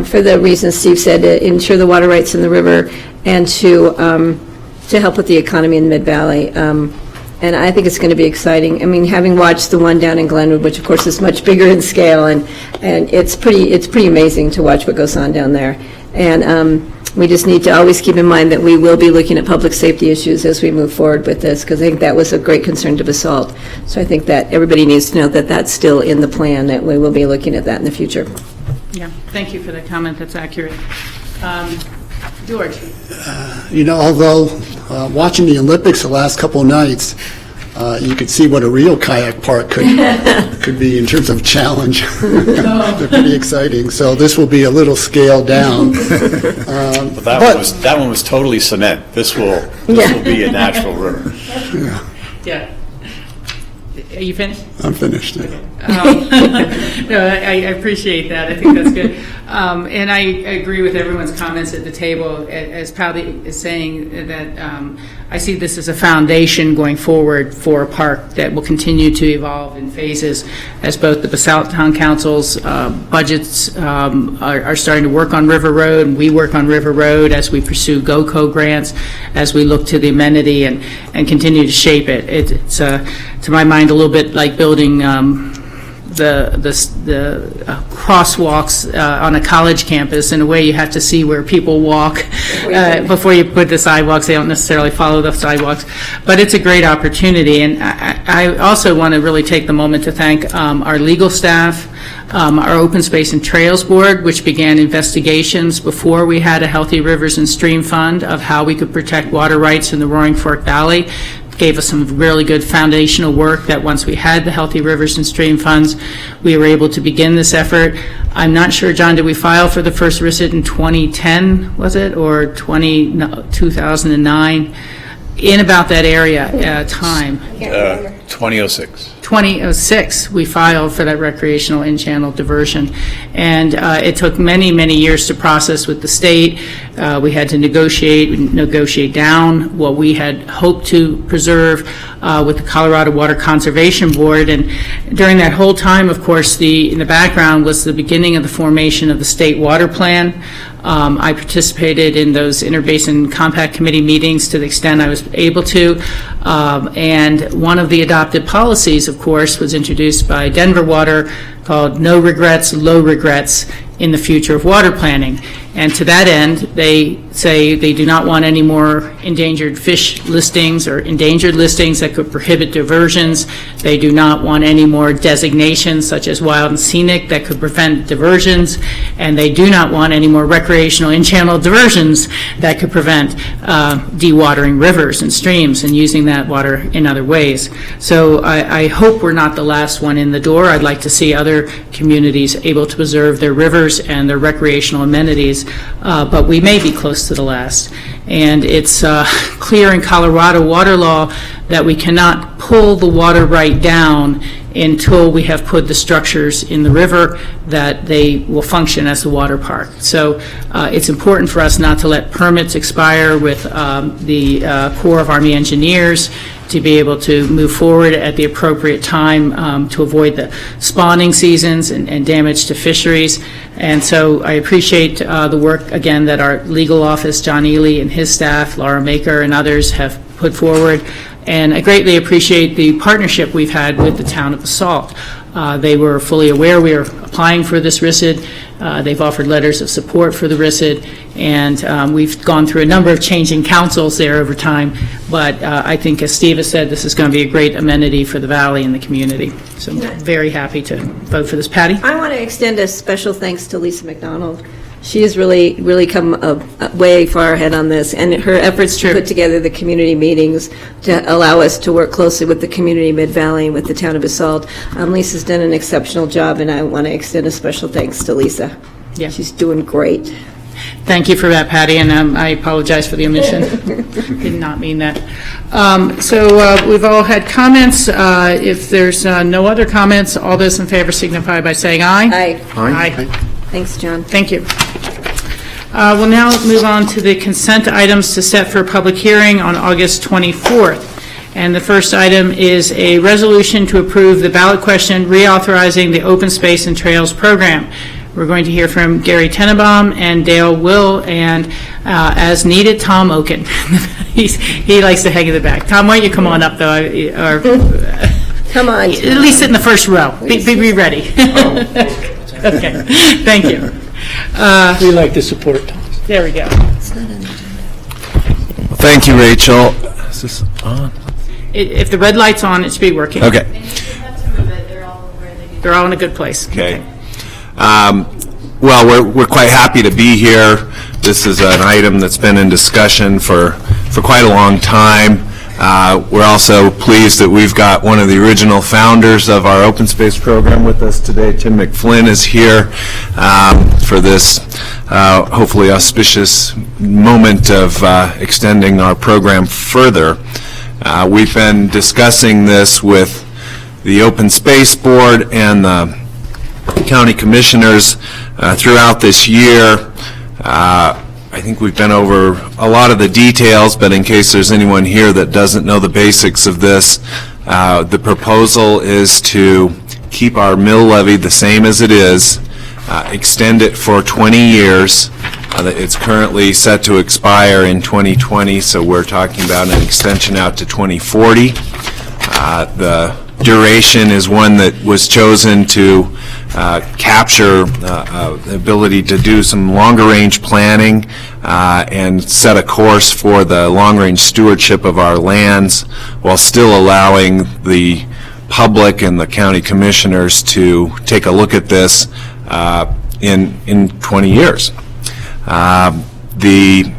for the reasons Steve said, to ensure the water rights in the river and to help with the economy in Mid-Valley. And I think it's going to be exciting. I mean, having watched the one down in Glenwood, which of course is much bigger in scale, and it's pretty amazing to watch what goes on down there. And we just need to always keep in mind that we will be looking at public safety issues as we move forward with this, because I think that was a great concern to Basalt. So I think that everybody needs to know that that's still in the plan, that we will be looking at that in the future. Yeah, thank you for that comment. That's accurate. George? Although watching the Olympics the last couple of nights, you could see what a real kayak park could be in terms of challenge. They're pretty exciting. So this will be a little scaled down. But that one was totally cement. This will be a natural river. Yeah. Are you finished? I'm finished. Okay. No, I appreciate that. I think that's good. And I agree with everyone's comments at the table. As Patty is saying, that I see this as a foundation going forward for a park that will continue to evolve in phases as both the Basalt Town Council's budgets are starting to work on River Road, and we work on River Road as we pursue GOCO grants, as we look to the amenity and continue to shape it. It's to my mind, a little bit like building the crosswalks on a college campus. In a way, you have to see where people walk before you put the sidewalks. They don't necessarily follow the sidewalks, but it's a great opportunity. And I also want to really take the moment to thank our legal staff, our Open Space and Trails Board, which began investigations before we had a Healthy Rivers and Stream Fund of how we could protect water rights in the Roaring Fork Valley. Gave us some really good foundational work that once we had the Healthy Rivers and Stream Funds, we were able to begin this effort. I'm not sure, John, did we file for the first RISD in 2010, was it, or 2009? In about that area time. 2006. 2006, we filed for that recreational in-channel diversion. And it took many, many years to process with the state. We had to negotiate down what we had hoped to preserve with the Colorado Water Conservation Board. And during that whole time, of course, in the background was the beginning of the formation of the State Water Plan. I participated in those Interbasin Compact Committee meetings to the extent I was able to. And one of the adopted policies, of course, was introduced by Denver Water called No Regrets, Low Regrets in the Future of Water Planning. And to that end, they say they do not want any more endangered fish listings or endangered listings that could prohibit diversions. They do not want any more designations such as wild and scenic that could prevent diversions. And they do not want any more recreational in-channel diversions that could prevent dewatering rivers and streams and using that water in other ways. So I hope we're not the last one in the door. I'd like to see other communities able to preserve their rivers and their recreational amenities, but we may be close to the last. And it's clear in Colorado water law that we cannot pull the water right down until we have put the structures in the river that they will function as a water park. So it's important for us not to let permits expire with the Corps of Army Engineers to be able to move forward at the appropriate time to avoid the spawning seasons and damage to fisheries. And so I appreciate the work, again, that our legal office, John Ely and his staff, Laura Maker and others have put forward. And I greatly appreciate the partnership we've had with the town of Basalt. They were fully aware we were applying for this RISD. They've offered letters of support for the RISD, and we've gone through a number of changing councils there over time. But I think, as Steve has said, this is going to be a great amenity for the valley and the community. So I'm very happy to vote for this. Patty? I want to extend a special thanks to Lisa McDonald. She has really come way far ahead on this, and her efforts to put together the community meetings to allow us to work closely with the community Mid-Valley and with the town of Basalt. Lisa's done an exceptional job, and I want to extend a special thanks to Lisa. Yeah. She's doing great. Thank you for that, Patty, and I apologize for the omission. Did not mean that. So we've all had comments. If there's no other comments, all those in favor signify by saying aye. Aye. Aye. Thanks, John. Thank you. We'll now move on to the consent items to set for a public hearing on August 24th. And the first item is a resolution to approve the ballot question reauthorizing the Open Space and Trails Program. We're going to hear from Gary Tenenbaum and Dale Will, and as needed, Tom Oken. He likes to hang in the back. Tom, why don't you come on up, though? Come on. At least sit in the first row. Be ready. Okay, thank you. We like to support Tom. There we go. Thank you, Rachel. Is this on? If the red light's on, it should be working. Okay. They're all in a good place. Okay. Well, we're quite happy to be here. This is an item that's been in discussion for quite a long time. We're also pleased that we've got one of the original founders of our open space program with us today. Tim McFlynn is here for this hopefully auspicious moment of extending our program further. We've been discussing this with the Open Space Board and the county commissioners throughout this year. I think we've been over a lot of the details, but in case there's anyone here that doesn't know the basics of this, the proposal is to keep our mill levy the same as it is, extend it for 20 years. It's currently set to expire in 2020, so we're talking about an extension out to 2040. The duration is one that was chosen to capture the ability to do some longer-range planning and set a course for the long-range stewardship of our lands while still allowing the public and the county commissioners to take a look at this in 20 years. The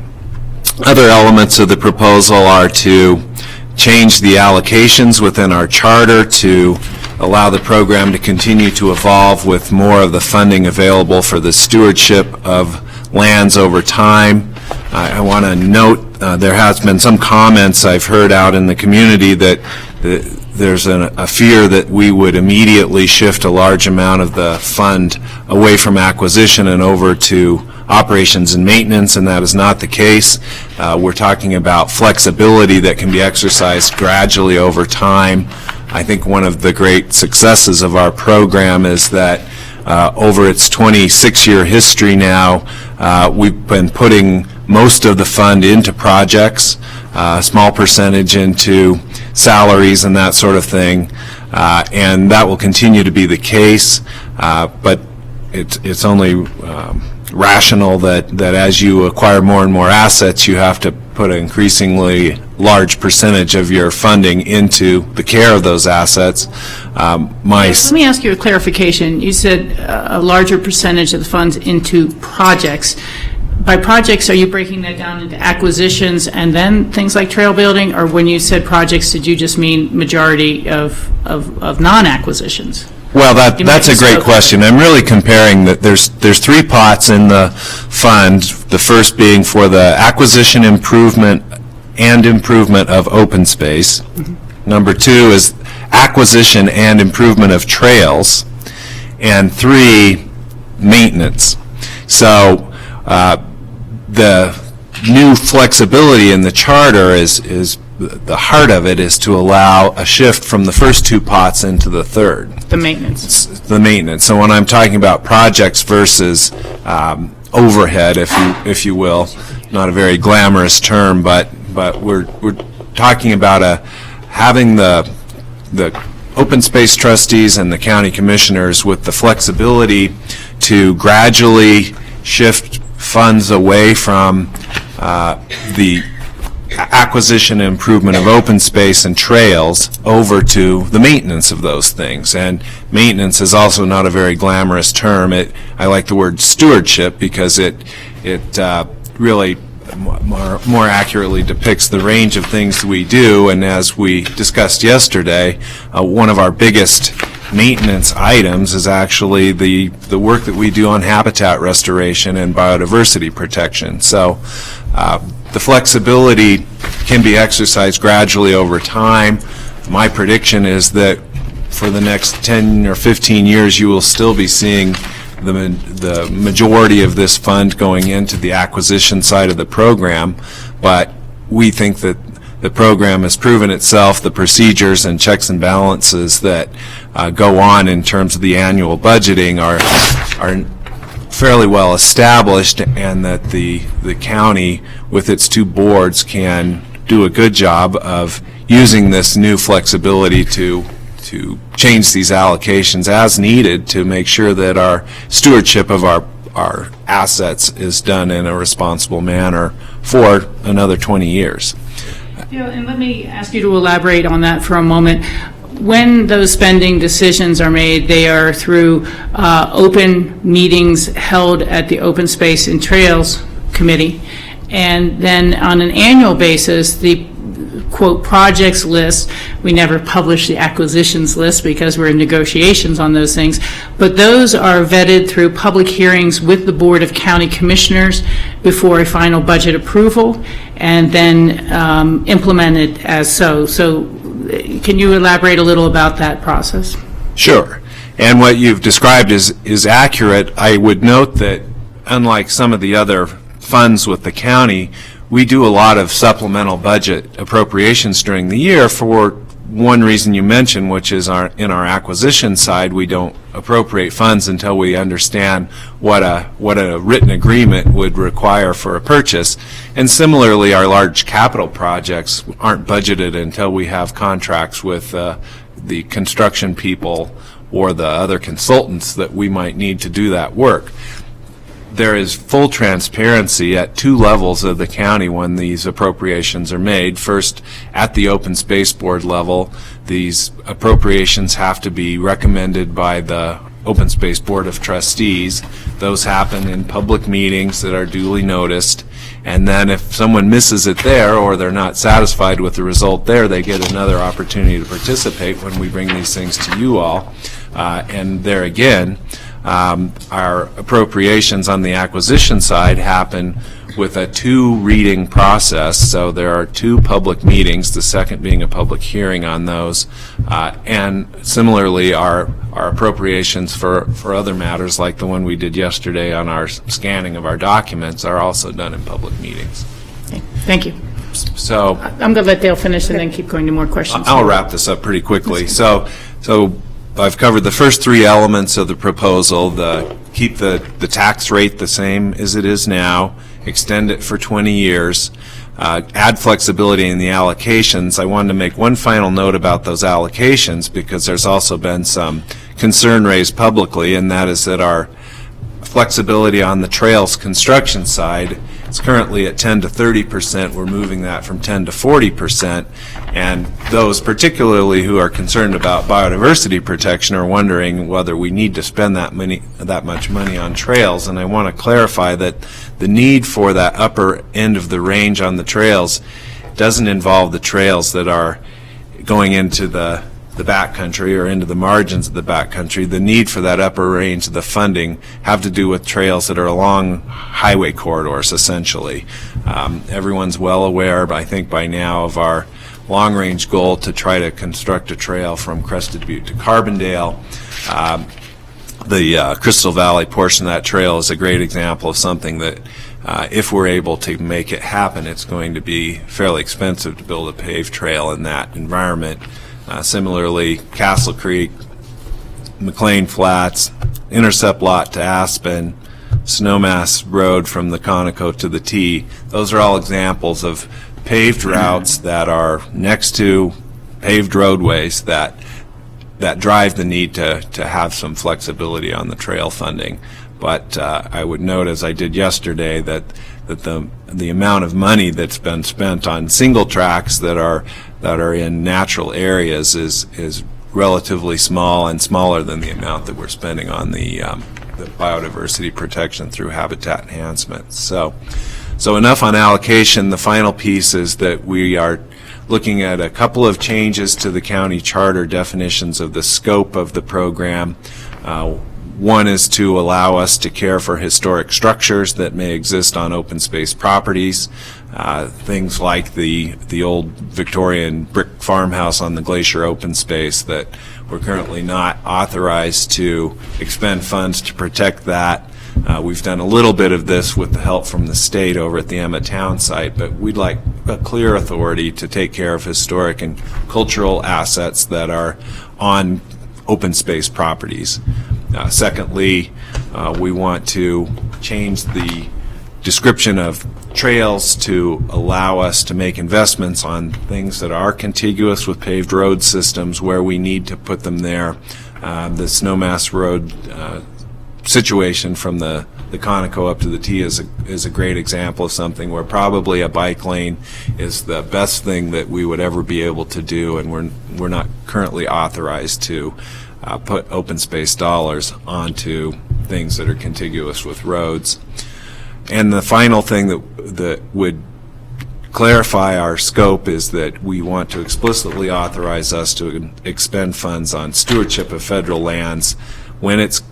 other elements of the proposal are to change the allocations within our charter to allow the program to continue to evolve with more of the funding available for the stewardship of lands over time. I want to note there has been some comments I've heard out in the community that there's a fear that we would immediately shift a large amount of the fund away from acquisition and over to operations and maintenance, and that is not the case. We're talking about flexibility that can be exercised gradually over time. I think one of the great successes of our program is that over its 26-year history now, we've been putting most of the fund into projects, a small percentage into salaries and that sort of thing, and that will continue to be the case, but it's only rational that as you acquire more and more assets, you have to put an increasingly large percentage of your funding into the care of those assets. Let me ask you a clarification. You said a larger percentage of the funds into projects. By projects, are you breaking that down into acquisitions and then things like trail building, or when you said projects, did you just mean majority of non-acquisitions? Well, that's a great question. I'm really comparing that there's 3 pots in the fund, the first being for the acquisition improvement and improvement of open space. Mm-hmm. Number 2 is acquisition and improvement of trails. And 3, maintenance. So the new flexibility in the charter is the heart of it is to allow a shift from the first 2 pots into the third. The maintenance. The maintenance. So when I'm talking about projects versus overhead, if you will, not a very glamorous term, but we're talking about having the open space trustees and the county commissioners with the flexibility to gradually shift funds away from the acquisition and improvement of open space and trails over to the maintenance of those things. And maintenance is also not a very glamorous term. I like the word stewardship because it really more accurately depicts the range of things we do. And as we discussed yesterday, one of our biggest maintenance items is actually the work that we do on habitat restoration and biodiversity protection. So the flexibility can be exercised gradually over time. My prediction is that for the next 10 or 15 years, you will still be seeing the majority of this fund going into the acquisition side of the program, but we think that the program has proven itself, the procedures and checks and balances that go on in terms of the annual budgeting are fairly well established, and that the county with its 2 boards can do a good job of using this new flexibility to change these allocations as needed to make sure that our stewardship of our assets is done in a responsible manner for another 20 years. And let me ask you to elaborate on that for a moment. When those spending decisions are made, they are through open meetings held at the Open Space and Trails Committee, and then on an annual basis, the quote projects list, we never publish the acquisitions list because we're in negotiations on those things, but those are vetted through public hearings with the Board of County Commissioners before a final budget approval, and then implemented as so. So Can you elaborate a little about that process? Sure. And what you've described is accurate. I would note that unlike some of the other funds with the county, we do a lot of supplemental budget appropriations during the year for one reason you mentioned, which is in our acquisition side, we don't appropriate funds until we understand what a written agreement would require for a purchase. And similarly, our large capital projects aren't budgeted until we have contracts with the construction people or the other consultants that we might need to do that work. There is full transparency at two levels of the county when these appropriations are made. First, at the Open Space Board level, these appropriations have to be recommended by the Open Space Board of Trustees. Those happen in public meetings that are duly noticed. And then if someone misses it there or they're not satisfied with the result there, they get another opportunity to participate when we bring these things to you all. And there again, our appropriations on the acquisition side happen with a two-reading process. So there are two public meetings, the second being a public hearing on those. And similarly, our appropriations for other matters, like the one we did yesterday on our scanning of our documents, are also done in public meetings. Okay. Thank you. So I'm going to let Dale finish and then keep going to more questions. I'll wrap this up pretty quickly. So I've covered the first three elements of the proposal: keep the tax rate the same as it is now, extend it for 20 years, add flexibility in the allocations. I wanted to make one final note about those allocations because there's also been some concern raised publicly, and that is that our flexibility on the trails construction side is currently at 10 to 30%. We're moving that from 10 to 40%. And those particularly who are concerned about biodiversity protection are wondering whether we need to spend that much money on trails. And I want to clarify that the need for that upper end of the range on the trails doesn't involve the trails that are going into the backcountry or into the margins of the backcountry. The need for that upper range of the funding have to do with trails that are along highway corridors, essentially. Everyone's well aware, I think by now, of our long-range goal to try to construct a trail from Crested Butte to Carbondale. The Crystal Valley portion of that trail is a great example of something that if we're able to make it happen, it's going to be fairly expensive to build a paved trail in that environment. Similarly, Castle Creek, McLean Flats, Intercept Lot to Aspen, Snowmass Road from the Conoco to the T, those are all examples of paved routes that are next to paved roadways that drive the need to have some flexibility on the trail funding. But I would note, as I did yesterday, that the amount of money that's been spent on single tracks that are in natural areas is relatively small and smaller than the amount that we're spending on the biodiversity protection through habitat enhancement. So enough on allocation. The final piece is that we are looking at a couple of changes to the county charter definitions of the scope of the program. One is to allow us to care for historic structures that may exist on open space properties, things like the old Victorian brick farmhouse on the Glacier open space that we're currently not authorized to expend funds to protect that. We've done a little bit of this with the help from the state over at the Emma Town site, but we'd like a clear authority to take care of historic and cultural assets that are on open space properties. Secondly, we want to change the description of trails to allow us to make investments on things that are contiguous with paved road systems where we need to put them there. The Snowmass Road situation from the Conoco up to the T is a great example of something where probably a bike lane is the best thing that we would ever be able to do, and we're not currently authorized to put open space dollars onto things that are contiguous with roads. And the final thing that would clarify our scope is that we want to explicitly authorize us to expend funds on stewardship of federal lands when it's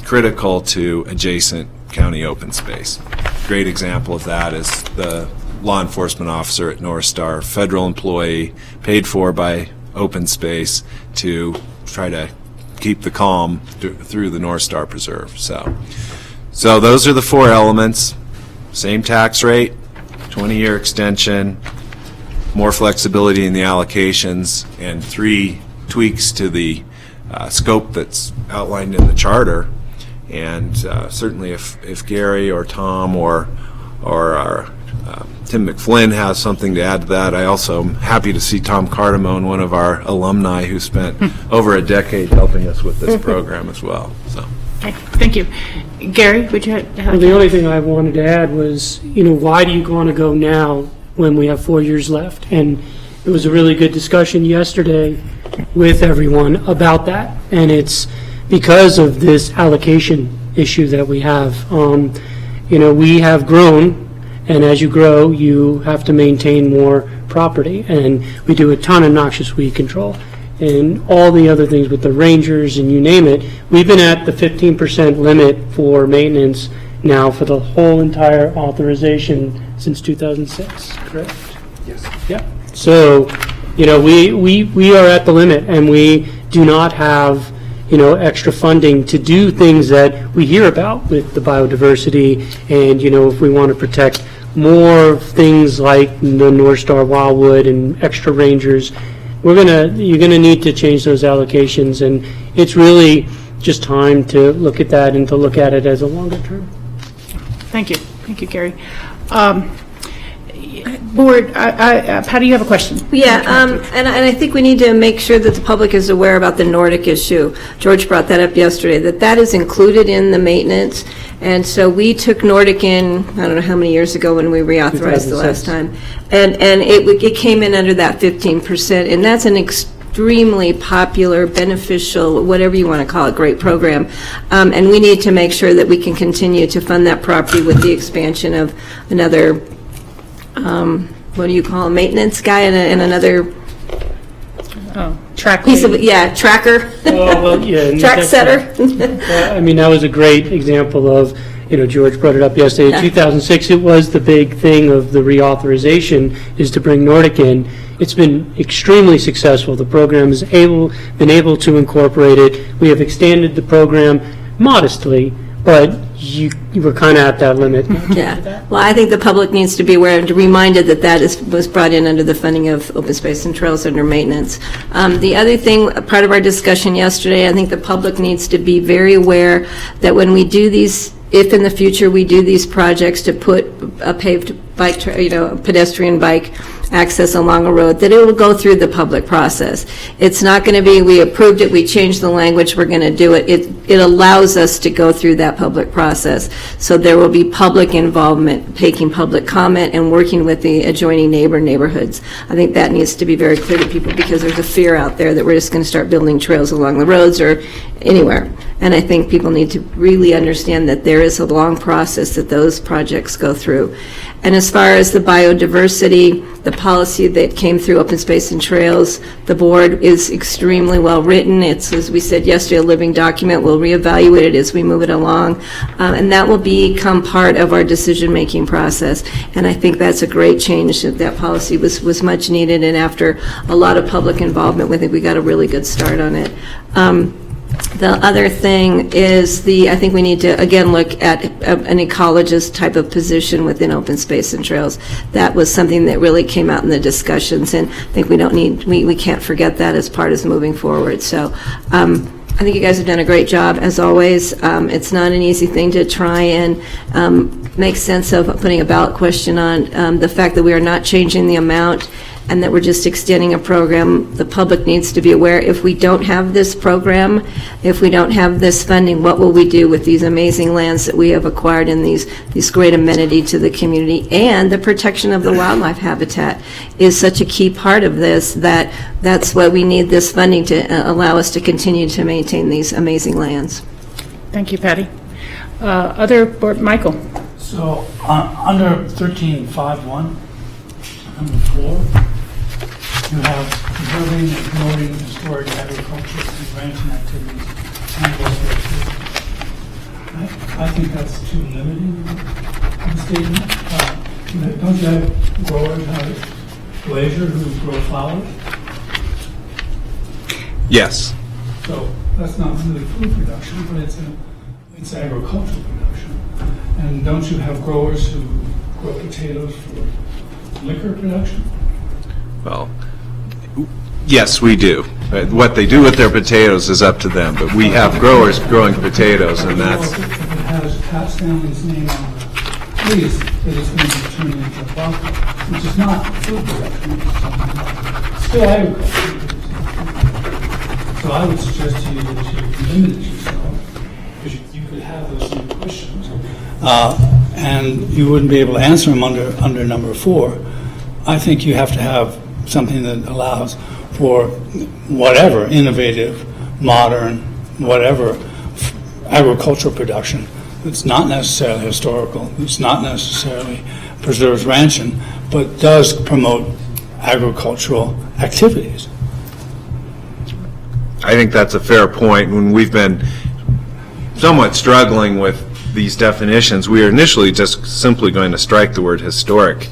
critical to adjacent county open space. Great example of that is the law enforcement officer at North Star, federal employee paid for by open space to try to keep the calm through the North Star Preserve. So those are the 4 elements. Same tax rate, 20-year extension, more flexibility in the allocations, and 3 tweaks to the scope that's outlined in the charter. And certainly if Gary or Tom or our Tim McFlynn has something to add to that, I also am happy to see Tom Cardamone, one of our alumni who spent over a decade helping us with this program as well. So. Okay, thank you. Gary, would you have? Well, the only thing I wanted to add was, why do you want to go now when we have 4 years left? And it was a really good discussion yesterday with everyone about that. And it's because of this allocation issue that we have. We have grown, and as you grow, you have to maintain more property. And we do a ton of noxious weed control and all the other things with the rangers and you name it. We've been at the 15% limit for maintenance now for the whole entire authorization since 2006, correct? Yes. Yeah. So, we are at the limit, and we do not have, extra funding to do things that we hear about with the biodiversity. And, if we want to protect more things like the North Star Wildwood and extra rangers, you're gonna need to change those allocations, and it's really just time to look at that and to look at it as a longer term. Thank you, Gary. Board, Patty, you have a question? Yeah, and I think we need to make sure that the public is aware about the Nordic issue. George brought that up yesterday, that is included in the maintenance. And so we took Nordic in, I don't know how many years ago when we reauthorized the last time. And it came in under that 15%. And that's an extremely popular, beneficial, whatever you want to call it, great program. And we need to make sure that we can continue to fund that property with the expansion of another, what do you call a maintenance guy and another track piece of it, tracker, track setter. That was a great example of, George brought it up yesterday. In 2006, it was the big thing of the reauthorization is to bring Nordic in. It's been extremely successful. The program has been able to incorporate it. We have extended the program modestly, but you were kind of at that limit. Yeah. Well, I think the public needs to be aware and reminded that was brought in under the funding of open space and trails under maintenance. The other thing, part of our discussion yesterday, I think the public needs to be very aware that when we do these, if in the future we do these projects to put a paved bike, pedestrian bike access along a road, that it will go through the public process. It's not going to be, we approved it, we changed the language, we're going to do it. It allows us to go through that public process. So there will be public involvement, taking public comment and working with the adjoining neighborhoods. I think that needs to be very clear to people because there's a fear out there that we're just going to start building trails along the roads or anywhere. And I think people need to really understand that there is a long process that those projects go through. And as far as the biodiversity, the policy that came through Open Space and Trails, the board is extremely well written. It's, as we said yesterday, a living document. We'll reevaluate it as we move it along. And that will become part of our decision-making process. And I think that's a great change. That policy was much needed. And after a lot of public involvement, we think we got a really good start on it. The other thing is I think we need to, again, look at an ecologist type of position within Open Space and Trails. That was something that really came out in the discussions, and I think we can't forget that as part of moving forward. So I think you guys have done a great job, as always. It's not an easy thing to try and make sense of putting a ballot question on. The fact that we are not changing the amount and that we're just extending a program, the public needs to be aware, if we don't have this program, if we don't have this funding, what will we do with these amazing lands that we have acquired and these great amenity to the community? And the protection of the wildlife habitat is such a key part of this that's why we need this funding to allow us to continue to maintain these amazing lands. Thank you, Patty. Other board, Michael. So under 13.5.1, number 4, you have preserving and promoting historic agriculture and ranching activities. I think that's too limiting of a statement. Don't you have growers, glaziers who grow flowers? Yes. So that's not really food production, but it's agricultural production. And don't you have growers who grow potatoes for liquor production? Well, yes, we do. What they do with their potatoes is up to them, but we have growers growing potatoes, and that's... If it has Pat Stanley's name on the lease, that it's going to be turned into a vodka, which is not food production, it's still agriculture. So I would suggest to you that you limit yourself, because you could have those same questions, and you wouldn't be able to answer them under number 4. I think you have to have something that allows for whatever, innovative, modern, whatever, agricultural production. It's not necessarily historical, it's not necessarily preserves ranching, but does promote agricultural activities. I think that's a fair point. When we've been somewhat struggling with these definitions, we were initially just simply going to strike the word historic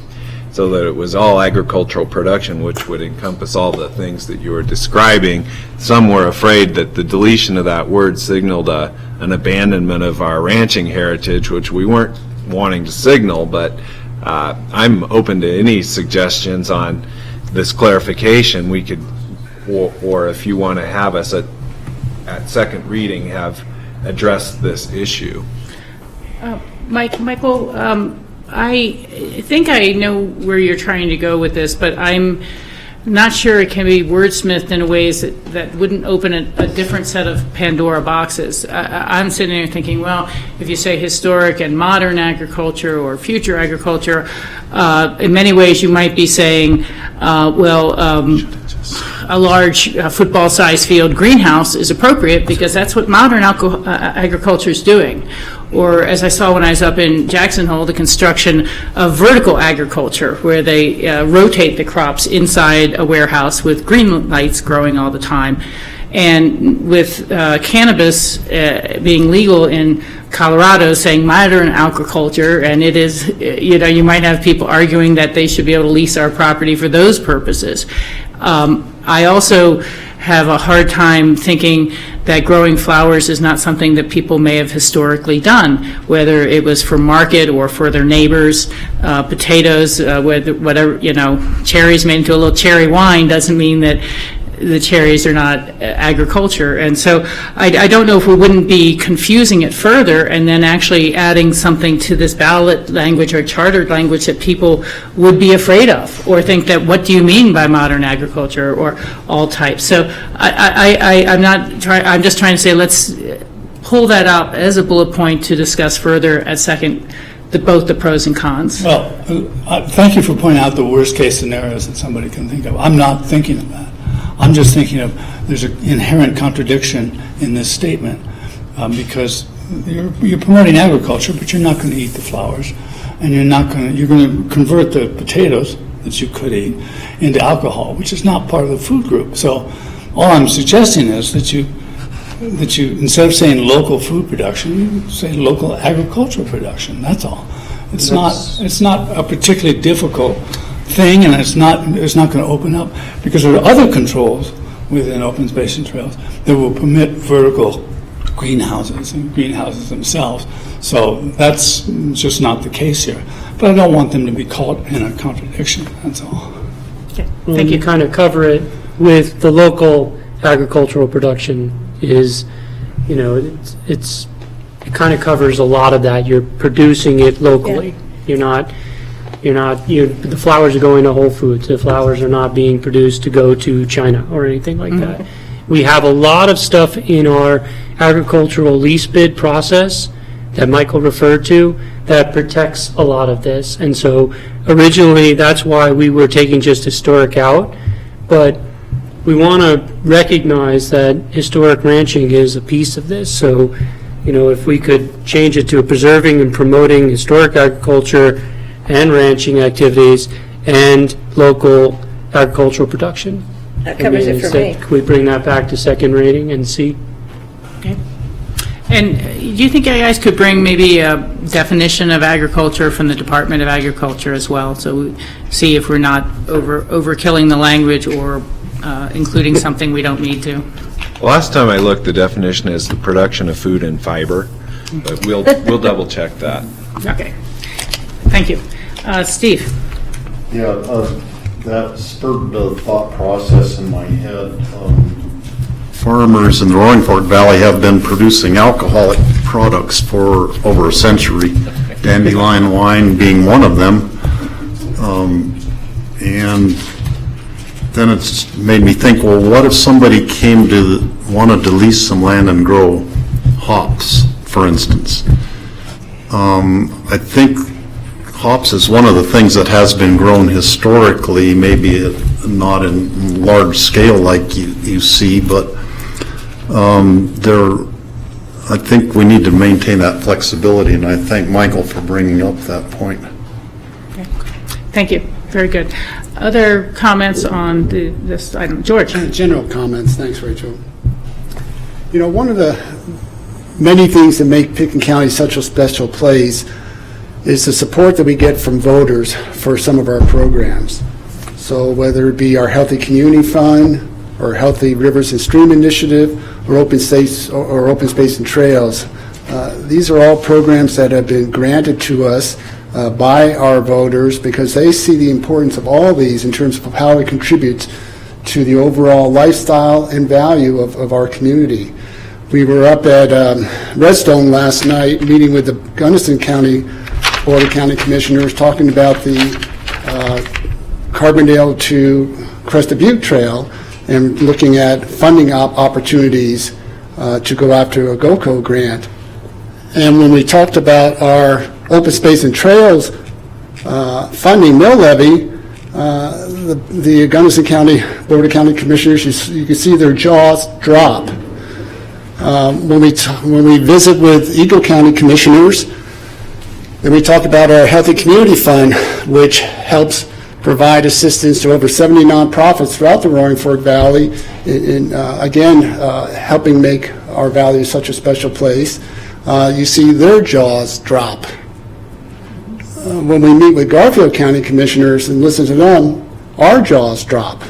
so that it was all agricultural production, which would encompass all the things that you were describing. Some were afraid that the deletion of that word signaled an abandonment of our ranching heritage, which we weren't wanting to signal, but I'm open to any suggestions on this clarification. We could, or if you want to have us at second reading, have addressed this issue. Michael, I think I know where you're trying to go with this, but I'm not sure it can be wordsmithed in ways that wouldn't open a different set of Pandora boxes. I'm sitting there thinking, well, if you say historic and modern agriculture or future agriculture, in many ways you might be saying, a large football-sized field greenhouse is appropriate because that's what modern agriculture is doing. Or, as I saw when I was up in Jackson Hole, the construction of vertical agriculture, where they rotate the crops inside a warehouse with green lights growing all the time. And with cannabis being legal in Colorado, saying modern agriculture, and it is, you might have people arguing that they should be able to lease our property for those purposes. I also have a hard time thinking that growing flowers is not something that people may have historically done, whether it was for market or for their neighbors. Potatoes, whatever, cherries made into a little cherry wine doesn't mean that the cherries are not agriculture. And so I don't know if we wouldn't be confusing it further and then actually adding something to this ballot language or chartered language that people would be afraid of or think that, what do you mean by modern agriculture or all types? So I'm just trying to say, let's pull that up as a bullet point to discuss further at second, both the pros and cons. Well, thank you for pointing out the worst case scenarios that somebody can think of. I'm not thinking of that. I'm just thinking of there's an inherent contradiction in this statement because you're promoting agriculture, but you're not going to eat the flowers, and you're going to convert the potatoes that you could eat into alcohol, which is not part of the food group. So all I'm suggesting is that you instead of saying local food production, you say local agricultural production. That's all. It's not a particularly difficult thing, and it's not going to open up because there are other controls within open space and trails that will permit vertical greenhouses and greenhouses themselves. So that's just not the case here. But I don't want them to be caught in a contradiction. That's all. Okay. Well, Thank you. you kind of cover it with the local agricultural production is, it kind of covers a lot of that. You're producing it locally. Yeah. The flowers are going to Whole Foods. The flowers are not being produced to go to China or anything like that. We have a lot of stuff in our agricultural lease bid process that Michael referred to that protects a lot of this. And so originally, that's why we were taking just historic out. But we want to recognize that historic ranching is a piece of this. So, if we could change it to preserving and promoting historic agriculture and ranching activities and local agricultural production. That covers it for me. Could we bring that back to second reading and see? Okay. And do you think you guys could bring maybe a definition of agriculture from the Department of Agriculture as well? So we see if we're not overkilling the language or including something we don't need to. Last time I looked, the definition is the production of food and fiber, but we'll double check that. Okay. Thank you. Steve? Yeah, that spurred the thought process in my head. Farmers in the Roaring Fork Valley have been producing alcoholic products for over a century, dandelion wine being one of them. And then it's made me think, well, what if somebody wanted to lease some land and grow hops, for instance? I think hops is one of the things that has been grown historically, maybe not in large scale like you see, but I think we need to maintain that flexibility, and I thank Michael for bringing up that point. Okay. Thank you. Very good. Other comments on this item? George? General comments. Thanks, Rachel. You know, one of the many things that make Pitkin County such a special place is the support that we get from voters for some of our programs. So whether it be our Healthy Community Fund or Healthy Rivers and Stream Initiative or Open Space and Trails, these are all programs that have been granted to us by our voters because they see the importance of all these in terms of how it contributes to the overall lifestyle and value of our community. We were up at Redstone last night meeting with the Gunnison County Board of County Commissioners talking about the Carbondale to Crested Butte Trail and looking at funding opportunities to go after a GOCO grant. And when we talked about our Open Space and Trails funding mill levy, the Gunnison County Board of County Commissioners, you can see their jaws drop. When we visit with Eagle County Commissioners, and we talk about our Healthy Community Fund, which helps provide assistance to over 70 nonprofits throughout the Roaring Fork Valley, in again, helping make our valley such a special place, you see their jaws drop. When we meet with Garfield County Commissioners and listen to them, our jaws drop.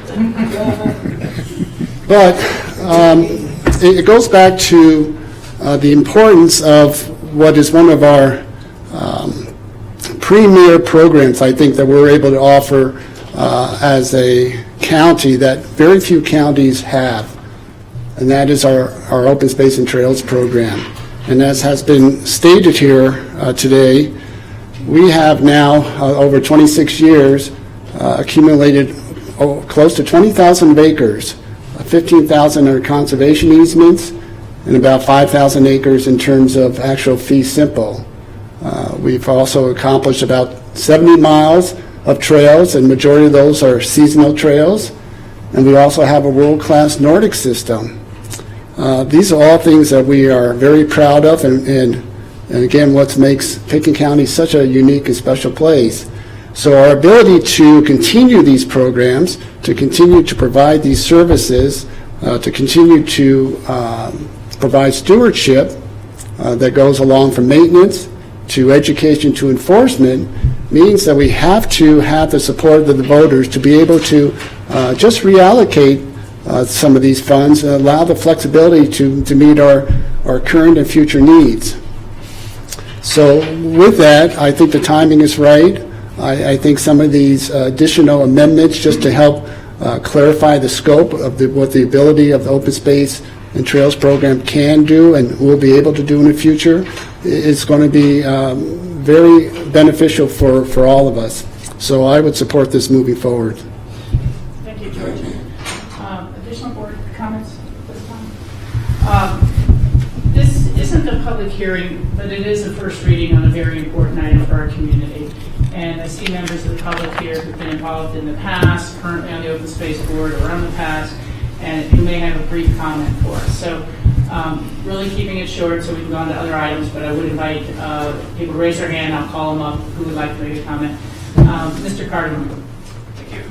But it goes back to the importance of what is one of our premier programs, I think, that we're able to offer as a county that very few counties have, and that is our Open Space and Trails program. And as has been stated here today, we have now, over 26 years, accumulated close to 20,000 acres, 15,000 are conservation easements, and about 5,000 acres in terms of actual fee simple. We've also accomplished about 70 miles of trails, and majority of those are seasonal trails. And we also have a world-class Nordic system. These are all things that we are very proud of, and again, what makes Pitkin County such a unique and special place. So our ability to continue these programs, to continue to provide these services, to continue to provide stewardship that goes along from maintenance to education to enforcement, means that we have to have the support of the voters to be able to just reallocate some of these funds and allow the flexibility to meet our current and future needs. So with that, I think the timing is right. I think some of these additional amendments, just to help clarify the scope of what the ability of the Open Space and Trails program can do and will be able to do in the future, is going to be very beneficial for all of us. So I would support this moving forward. Thank you, George. Additional board comments at this time? This isn't a public hearing, but it is a first reading on a very important item for our community. And I see members of the public here who've been involved in the past, currently on the Open Space Board, or in the past, and who may have a brief comment for us. So really keeping it short so we can go on to other items, but I would invite people to raise their hand. I'll call them up who would like to make a comment. Mr. Cardamone. Thank you.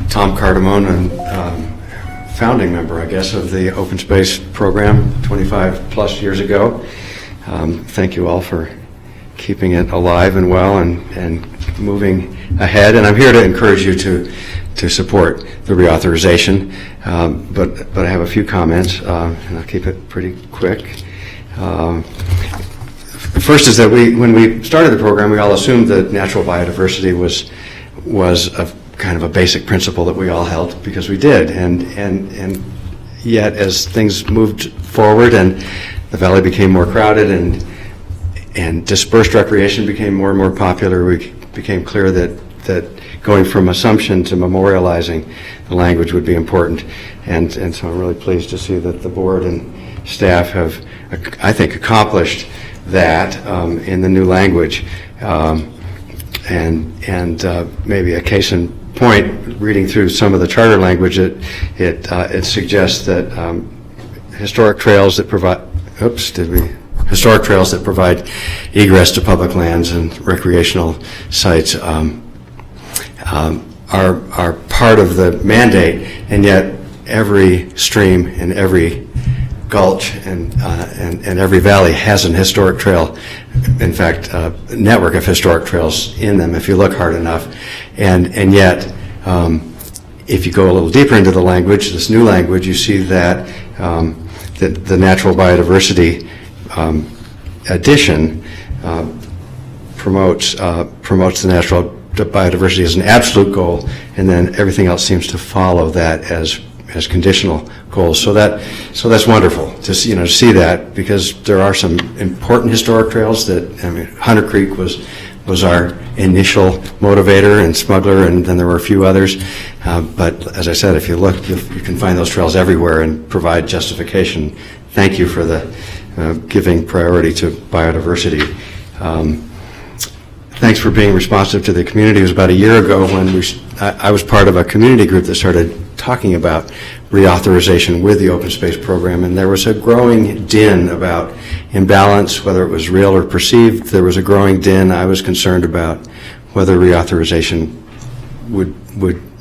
Tom Cardamone, founding member, I guess, of the Open Space program 25 plus years ago. Thank you all for keeping it alive and well and moving ahead. And I'm here to encourage you to to support the reauthorization, but I have a few comments, and I'll keep it pretty quick. First is that when we started the program, we all assumed that natural biodiversity was a kind of a basic principle that we all held, because we did, and yet as things moved forward and the valley became more crowded and dispersed recreation became more and more popular, we became clear that going from assumption to memorializing the language would be important, and so I'm really pleased to see that the board and staff have, I think, accomplished that in the new language, and maybe a case in point, reading through some of the charter language, it suggests that historic trails that provide egress to public lands and recreational sites are part of the mandate, and yet every stream and every gulch and every valley has an historic trail. In fact, a network of historic trails in them if you look hard enough. And yet, if you go a little deeper into the language, this new language, you see that the natural biodiversity addition promotes the natural biodiversity as an absolute goal, and then everything else seems to follow that as conditional goals. So that's wonderful to see, to see that, because there are some important historic trails that, Hunter Creek was our initial motivator and smuggler, and then there were a few others. But as I said, if you look, you can find those trails everywhere and provide justification. Thank you for the giving priority to biodiversity. Thanks for being responsive to the community. It was about a year ago when I was part of a community group that started talking about reauthorization with the open space program, and there was a growing din about imbalance, whether it was real or perceived. There was a growing din. I was concerned about whether reauthorization would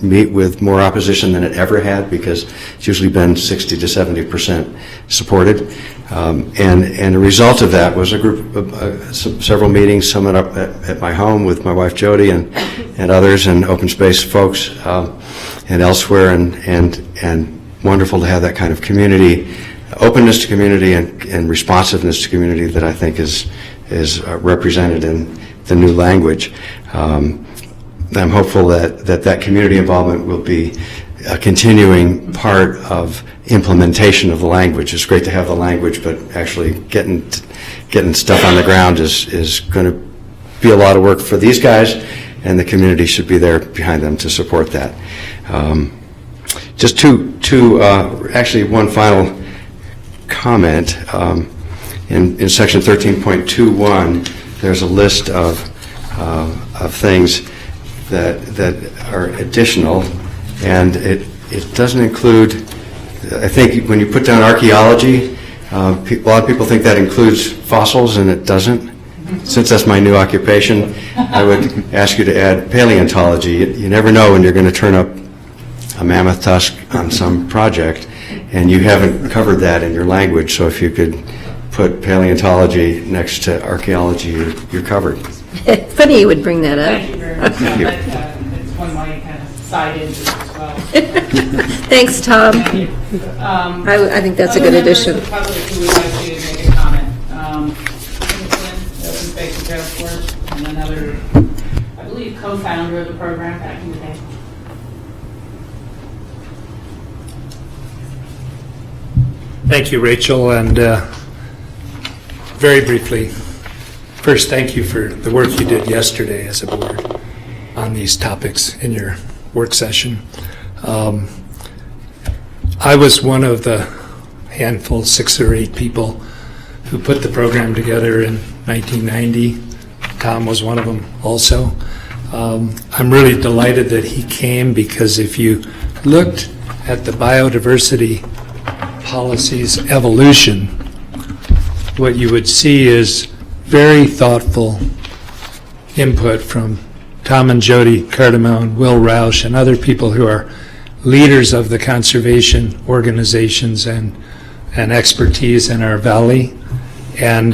meet with more opposition than it ever had, because it's usually been 60 to 70% supported. And the result of that was a group of several meetings, some up at my home with my wife Jody and others, and open space folks and elsewhere, and wonderful to have that kind of community, openness to community and responsiveness to community that I think is represented in the new language. I'm hopeful that community involvement will be a continuing part of implementation of the language. It's great to have the language, but actually getting stuff on the ground is going to be a lot of work for these guys, and the community should be there behind them to support that. Just actually one final comment. In section 13.21, there's a list of things that are additional, and it doesn't include, I think when you put down archaeology, a lot of people think that includes fossils, and it doesn't. Since that's my new occupation, I would ask you to add paleontology. You never know when you're going to turn up a mammoth tusk on some project, and you haven't covered that in your language, so if you could put paleontology next to archaeology, you're covered. Funny you would bring that up. Thank you very much. Thank you. It's one of my kind of side interests as well. Thanks, Tom. I think that's a good addition. Other members of the public who would like to make a comment. Open Space and Trails Force, and another, I believe, co-founder of the program back in the day. Thank you, Rachel, and very briefly, first, thank you for the work you did yesterday as a board on these topics in your work session. I was one of the handful, 6 or 8 people who put the program together in 1990. Tom was one of them also. I'm really delighted that he came, because if you looked at the biodiversity policy's evolution, what you would see is very thoughtful input from Tom and Jody Cardamone, Will Roush, and other people who are leaders of the conservation organizations and expertise in our valley. And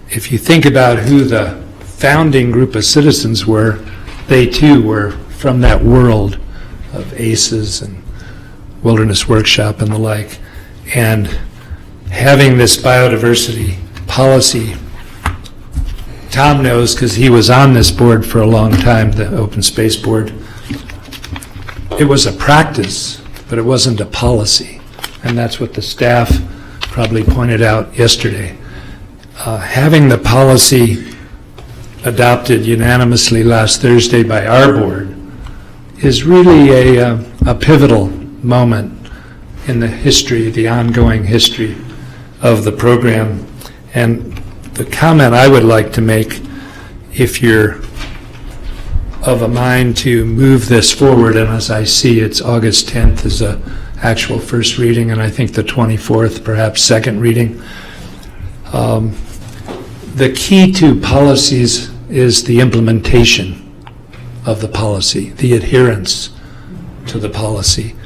if you think about who the founding group of citizens were, they too were from that world of ACES and Wilderness Workshop and the like. And having this biodiversity policy, Tom knows because he was on this board for a long time, the Open Space Board. It was a practice, but it wasn't a policy. And that's what the staff probably pointed out yesterday. Having the policy adopted unanimously last Thursday by our board is really a pivotal moment in the history, the ongoing history of the program. And the comment I would like to make, if you're of a mind to move this forward, and as I see, it's August 10th is a actual first reading, and I think the 24th perhaps second reading. The key to policies is the implementation of the policy, the adherence to the policy.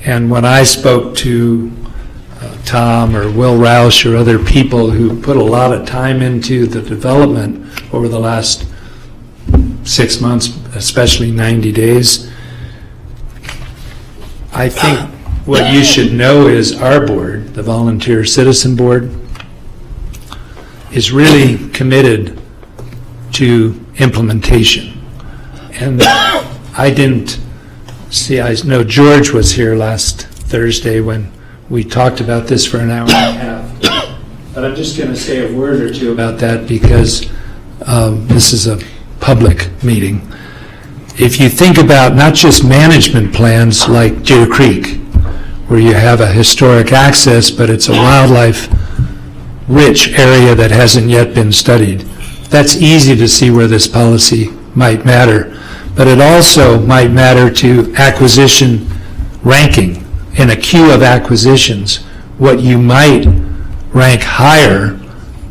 And when I spoke to Tom or Will Roush or other people who put a lot of time into the development over the last 6 months, especially 90 days, I think what you should know is our board, the Volunteer Citizen Board, is really committed to implementation. And I didn't see, I know George was here last Thursday when we talked about this for an hour and a half. But I'm just going to say a word or two about that because this is a public meeting. If you think about not just management plans like Deer Creek, where you have a historic access, but it's a wildlife-rich area that hasn't yet been studied, that's easy to see where this policy might matter. But it also might matter to acquisition ranking in a queue of acquisitions, what you might rank higher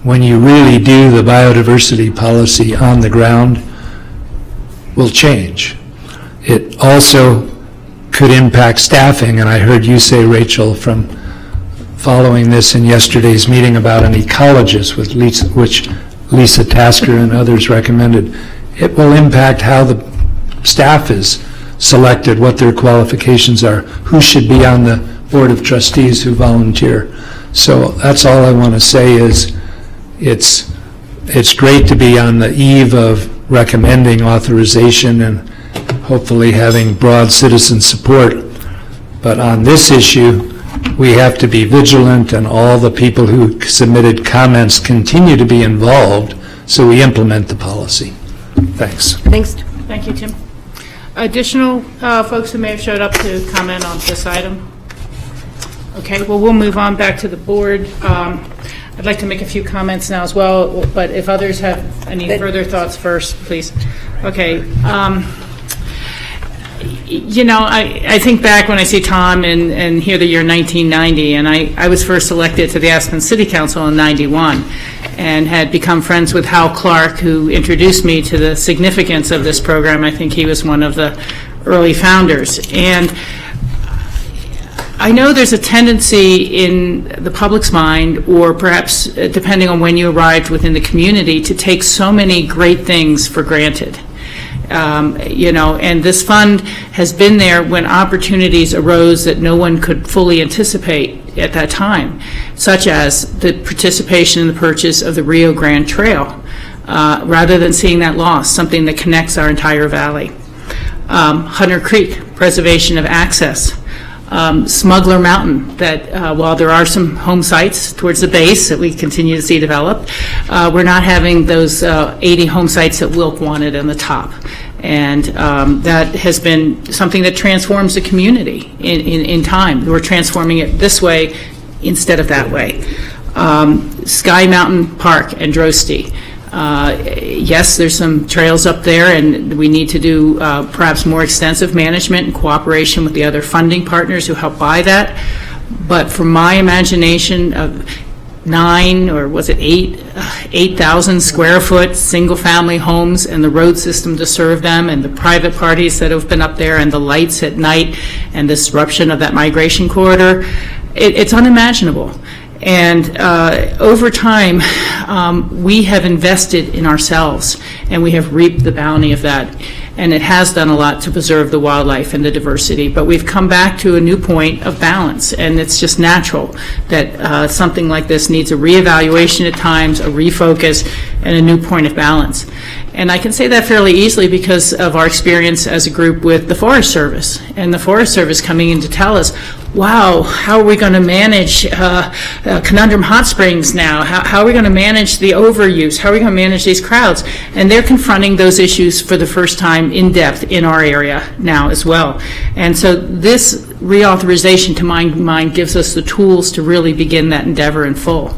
when you really do the biodiversity policy on the ground will change. It also could impact staffing, and I heard you say, Rachel, from following this in yesterday's meeting about an ecologist, which Lisa Tasker and others recommended. It will impact how the staff is selected, what their qualifications are, who should be on the Board of Trustees who volunteer. So that's all I want to say is it's great to be on the eve of recommending authorization and hopefully having broad citizen support. But on this issue, we have to be vigilant, and all the people who submitted comments continue to be involved so we implement the policy. Thanks. Thanks. Thank you, Tim. Additional folks who may have showed up to comment on this item? Okay, well, we'll move on back to the board. I'd like to make a few comments now as well, but if others have any further thoughts first, please. Okay. You know, I think back when I see Tom and hear the year 1990, and I was first elected to the Aspen City Council in 91 and had become friends with Hal Clark, who introduced me to the significance of this program. I think he was one of the early founders. And I know there's a tendency in the public's mind, or perhaps depending on when you arrived within the community, to take so many great things for granted. You know, and this fund has been there when opportunities arose that no one could fully anticipate at that time, such as the participation in the purchase of the Rio Grande Trail, rather than seeing that loss, something that connects our entire valley. Hunter Creek, preservation of access. Smuggler Mountain, that while there are some home sites towards the base that we continue to see developed, we're not having those 80 home sites that Wilk wanted on the top. And that has been something that transforms the community in time. We're transforming it this way instead of that way. Sky Mountain Park and Androsty. Yes, there's some trails up there, and we need to do perhaps more extensive management and cooperation with the other funding partners who help buy that. But from my imagination of 8,000 square foot single-family homes and the road system to serve them, and the private parties that have been up there, and the lights at night, and disruption of that migration corridor, it's unimaginable. And over time, we have invested in ourselves, and we have reaped the bounty of that. and it has done a lot to preserve the wildlife and the diversity. But we've come back to a new point of balance, and it's just natural that something like this needs a reevaluation at times, a refocus, and a new point of balance. And I can say that fairly easily because of our experience as a group with the Forest Service, and the Forest Service coming in to tell us, wow, how are we going to manage Conundrum Hot Springs now? How are we going to manage the overuse? How are we going to manage these crowds? And they're confronting those issues for the first time in depth in our area now as well. And so this reauthorization, to my mind, gives us the tools to really begin that endeavor in full.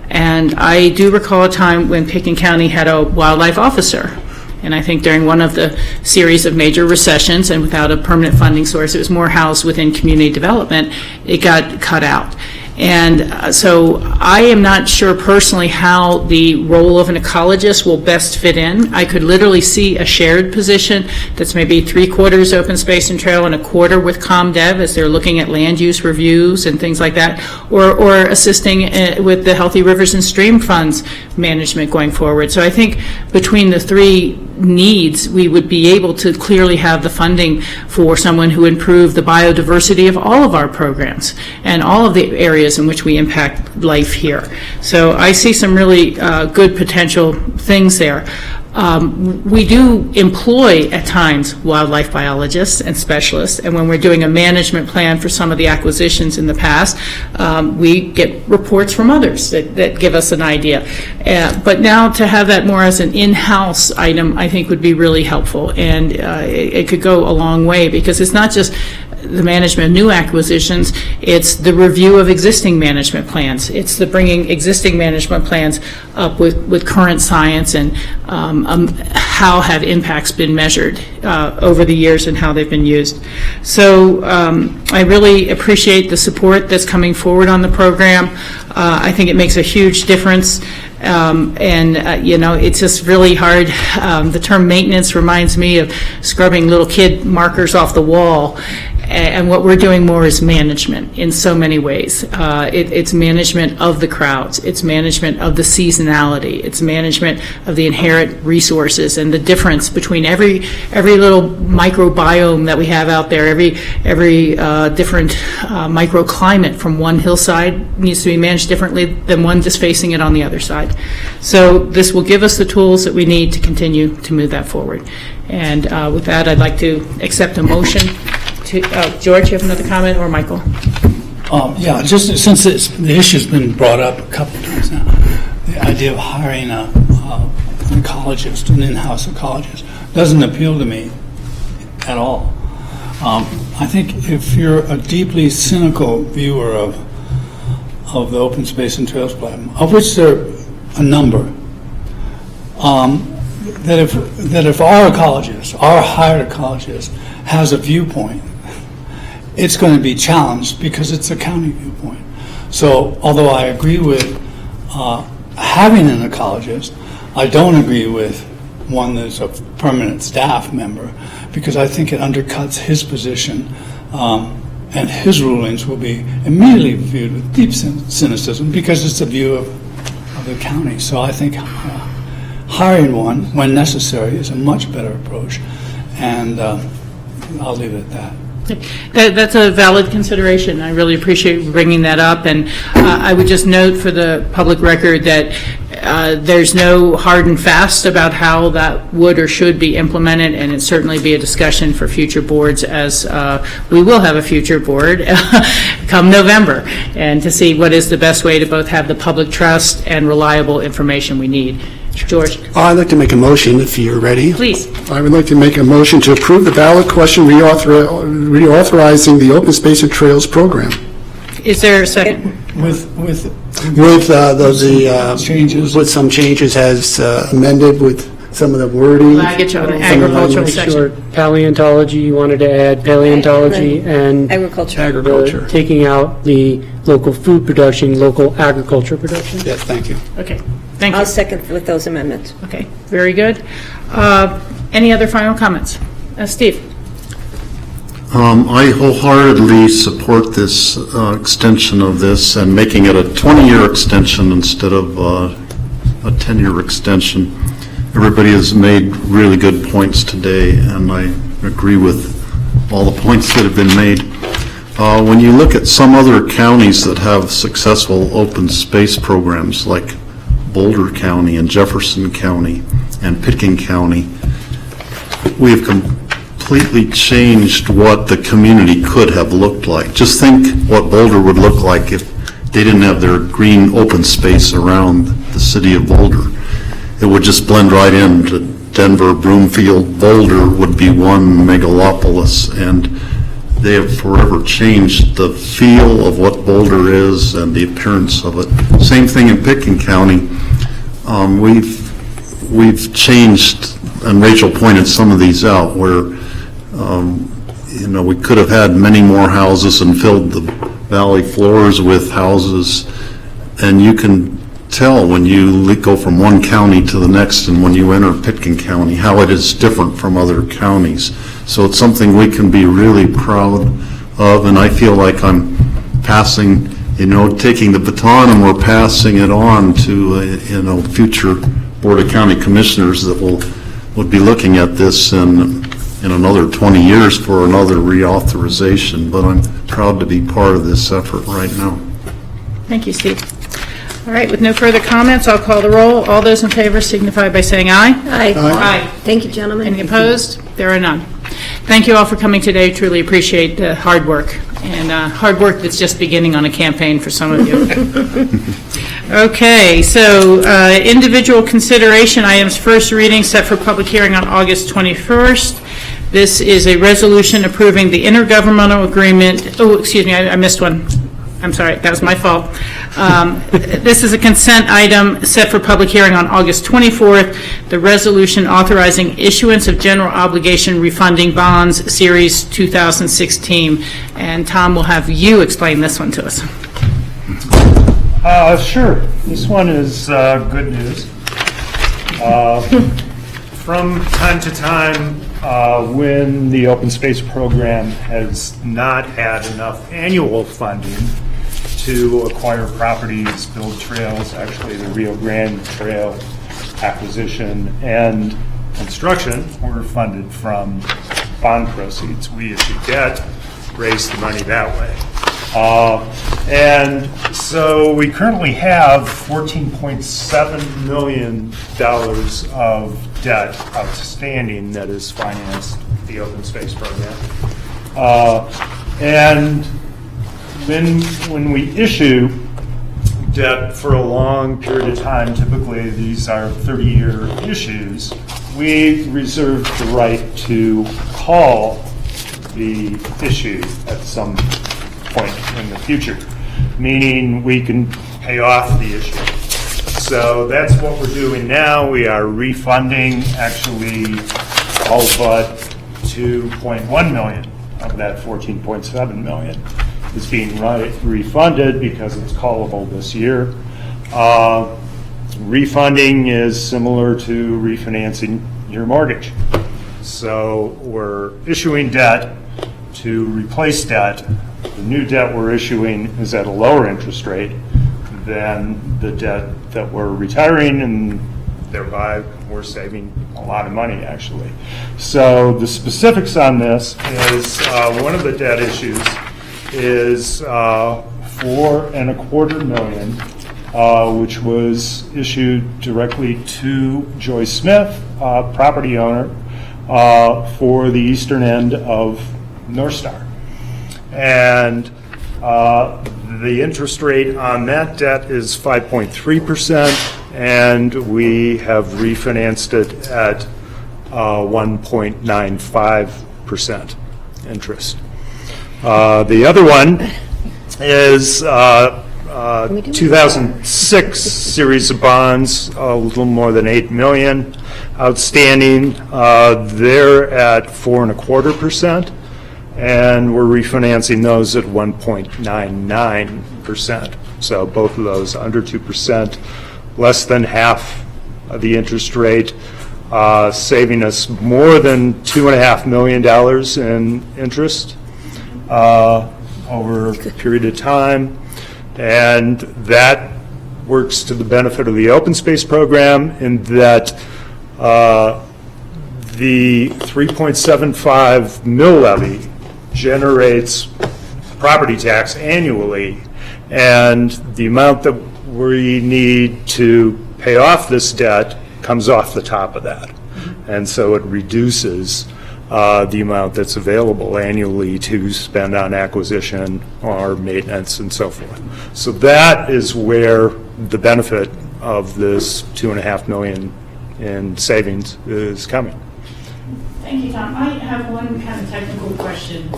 And I do recall a time when Pitkin County had a wildlife officer. And I think during one of the series of major recessions, and without a permanent funding source, it was more housed within community development, it got cut out. And so I am not sure personally how the role of an ecologist will best fit in. I could literally see a shared position that's maybe 3/4 open space and trail and 1/4 with ComDev as they're looking at land use reviews and things like that, or assisting with the Healthy Rivers and Stream Funds management going forward. So I think between the three needs, we would be able to clearly have the funding for someone who improved the biodiversity of all of our programs and all of the areas in which we impact life here. So I see some really good potential things there. We do employ at times wildlife biologists and specialists, and when we're doing a management plan for some of the acquisitions in the past, we get reports from others that give us an idea. But now to have that more as an in-house item, I think would be really helpful, and it could go a long way, because it's not just the management of new acquisitions, it's the review of existing management plans. It's the bringing existing management plans up with current science and how have impacts been measured over the years and how they've been used. So I really appreciate the support that's coming forward on the program. I think it makes a huge difference. It's just really hard. The term maintenance reminds me of scrubbing little kid markers off the wall. And what we're doing more is management in so many ways. It's management of the crowds. It's management of the seasonality. It's management of the inherent resources and the difference between every little microbiome that we have out there. Every different microclimate from one hillside needs to be managed differently than one just facing it on the other side. So this will give us the tools that we need to continue to move that forward. And with that, I'd like to accept a motion. George, you have another comment, or Michael? Yeah, just since the issue's been brought up a couple of times now, the idea of hiring an ecologist, an in-house ecologist, doesn't appeal to me at all. I think if you're a deeply cynical viewer of the Open Space and Trails Plan, of which there are a number, that if our ecologist, our hired ecologist, has a viewpoint, it's going to be challenged because it's a county viewpoint. So although I agree with having an ecologist, I don't agree with one that's a permanent staff member, because I think it undercuts his position, and his rulings will be immediately viewed with deep cynicism because it's a view of the county. So I think hiring one when necessary is a much better approach, and I'll leave it at that. That's a valid consideration. I really appreciate you bringing that up, and I would just note for the public record that there's no hard and fast about how that would or should be implemented, and it certainly be a discussion for future boards, as we will have a future board come November, and to see what is the best way to both have the public trust and reliable information we need. George? I'd like to make a motion, if you're ready. Please. I would like to make a motion to approve the ballot question reauthorizing the Open Space and Trails program. Is there a second? With changes, with some changes as amended with some of the wording. Agricultural section. Paleontology, you wanted to add paleontology and agriculture. Taking out the local food production, local agriculture production. Yes, thank you. Okay, thank you. I'll second with those amendments. Okay, very good. Any other final comments? Steve? I wholeheartedly support this extension of this and making it a 20-year extension instead of a 10-year extension. Everybody has made really good points today, and I agree with all the points that have been made. When you look at some other counties that have successful open space programs like Boulder County and Jefferson County and Pitkin County, we have completely changed what the community could have looked like. Just think what Boulder would look like if they didn't have their green open space around the city of Boulder. It would just blend right into Denver, Broomfield. Boulder would be one megalopolis, and they have forever changed the feel of what Boulder is and the appearance of it. Same thing in Pitkin County. We've changed, and Rachel pointed some of these out, where we could have had many more houses and filled the valley floors with houses, and you can tell when you go from one county to the next and when you enter Pitkin County how it is different from other counties. So it's something we can be really proud of, and I feel like I'm passing, taking the baton, and we're passing it on to future Board of County Commissioners that would be looking at this in another 20 years for another reauthorization. But I'm proud to be part of this effort right now. Thank you, Steve. All right, with no further comments, I'll call the roll. All those in favor signify by saying aye. Aye. Aye. Thank you, gentlemen. Any opposed? There are none. Thank you all for coming today. Truly appreciate the hard work, and hard work that's just beginning on a campaign for some of you. Okay, so individual consideration items, first reading set for public hearing on August 21st. This is a resolution approving the intergovernmental agreement. Oh, excuse me, I missed one. I'm sorry, that was my fault. This is a consent item set for public hearing on August 24th, the resolution authorizing issuance of general obligation refunding bonds, Series 2016. And Tom will have you explain this one to us. Sure. This one is good news. From time to time, when the open space program has not had enough annual funding to acquire properties, build trails, actually the Rio Grande Trail acquisition and construction were funded from bond proceeds. We issued debt, raised the money that way. And so we currently have $14.7 million of debt outstanding that has financed the open space program. And when we issue debt for a long period of time, typically these are 30-year issues, we reserve the right to call the issue at some point in the future, meaning we can pay off the issue. So that's what we're doing now. We are refunding actually all but $2.1 million of that $14.7 million. Is being refunded because it's callable this year. Refunding is similar to refinancing your mortgage. So we're issuing debt to replace debt. The new debt we're issuing is at a lower interest rate than the debt that we're retiring, and thereby we're saving a lot of money, actually. So the specifics on this is one of the debt issues is $4.25 million, which was issued directly to Joyce Smith, property owner, for the eastern end of North Star. And the interest rate on that debt is 5.3%, and we have refinanced it at 1.95% interest. The other one is 2006 series of bonds, a little more than $8 million outstanding. They're at 4.25%, and we're refinancing those at 1.99%. So both of those under 2%, less than half of the interest rate, saving us more than $2.5 million in interest over a period of time, and that works to the benefit of the open space program in that The 3.75 mill levy generates property tax annually, and the amount that we need to pay off this debt comes off the top of that. And so it reduces the amount that's available annually to spend on acquisition or maintenance and so forth. So that is where the benefit of this $2.5 million in savings is coming. Thank you, Tom. I have one kind of technical question,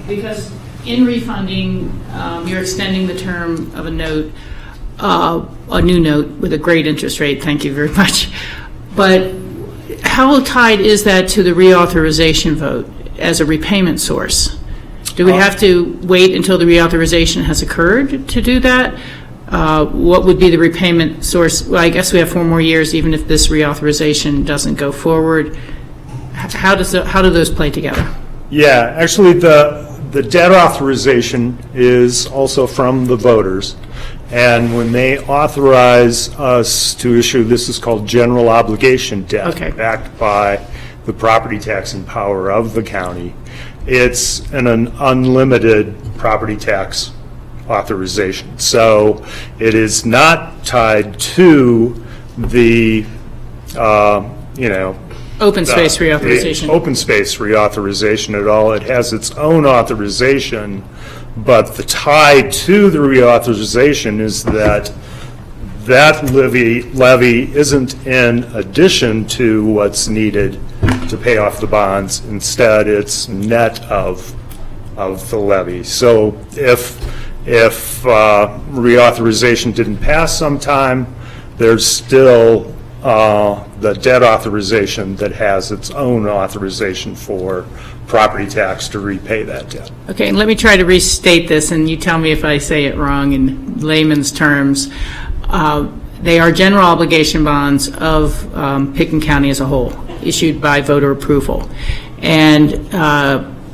because in refunding, you're extending the term of a note, a new note with a great interest rate. Thank you very much. But how tied is that to the reauthorization vote as a repayment source? Do we have to wait until the reauthorization has occurred to do that? What would be the repayment source? Well, I guess we have 4 more years, even if this reauthorization doesn't go forward. How do those play together? Yeah, actually, the debt authorization is also from the voters. And when they authorize us to issue, this is called general obligation debt, backed by the property taxing power of the county. It's an unlimited property tax authorization. So it is not tied to the, open space reauthorization. Open space reauthorization at all. It has its own authorization, but the tie to the reauthorization is that levy isn't in addition to what's needed to pay off the bonds. Instead, it's net of the levy. So if reauthorization didn't pass sometime, there's still the debt authorization that has its own authorization for property tax to repay that debt. Okay, and let me try to restate this, and you tell me if I say it wrong in layman's terms. They are general obligation bonds of Pitkin County as a whole, issued by voter approval. And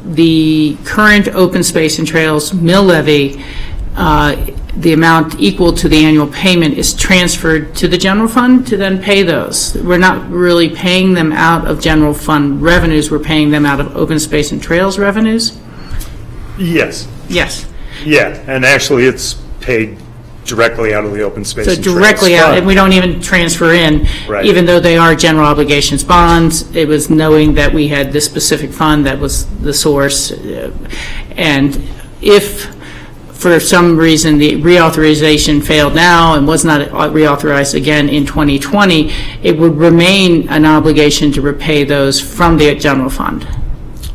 the current open space and trails mill levy, the amount equal to the annual payment is transferred to the general fund to then pay those. We're not really paying them out of general fund revenues, we're paying them out of open space and trails revenues? Yes. Yes. Yeah, and actually it's paid directly out of the open space and So trails directly out, fund. and we don't even transfer in, Right. even though they are general obligations bonds. It was knowing that we had this specific fund that was the source. And if for some reason the reauthorization failed now and was not reauthorized again in 2020, it would remain an obligation to repay those from the general fund.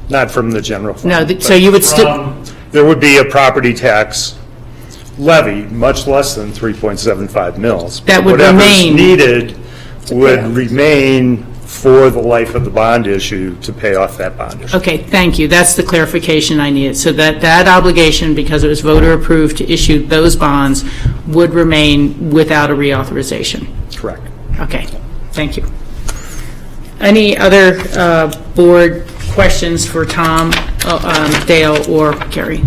Not from the general fund. No, so but you would still, there would be a property tax levy, much less than 3.75 mils. That would Whatever's remain. needed would remain for the life of the bond issue to pay off that bond issue. okay, thank you. That's the clarification I needed. So that obligation, because it was voter approved to issue those bonds, would remain without a reauthorization. Correct. Okay, thank you. Any other board questions for Tom, Dale, or Kerry?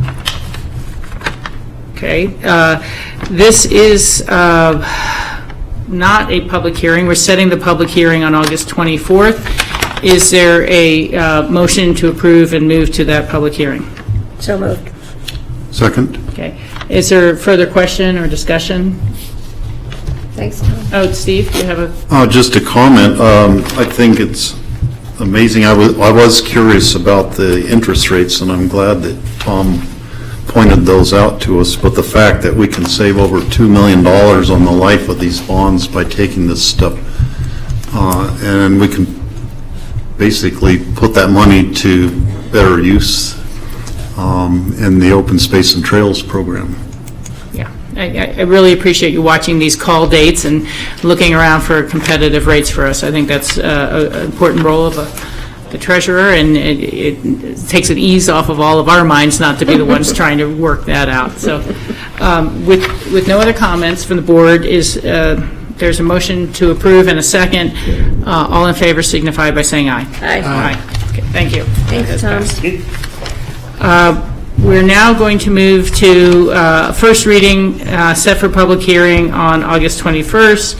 Okay, this is not a public hearing. We're setting the public hearing on August 24th. Is there a motion to approve and move to that public hearing? So moved. Second? Okay. Is there further question or discussion? Thanks, Tom. Oh, Steve, do you have a? Just a comment. I think it's amazing. I was curious about the interest rates, and I'm glad that Tom pointed those out to us, but the fact that we can save over $2 million on the life of these bonds by taking this step, and we can basically put that money to better use in the Open Space and Trails program. Yeah, I really appreciate you watching these call dates and looking around for competitive rates for us. I think that's an important role of the treasurer, and it takes an ease off of all of our minds not to be the ones trying to work that out. So with no other comments from the board, there's a motion to approve and a second. All in favor signify by saying aye. Aye. Okay, thank you. Thanks, Tom. We're now going to move to first reading set for public hearing on August 21st.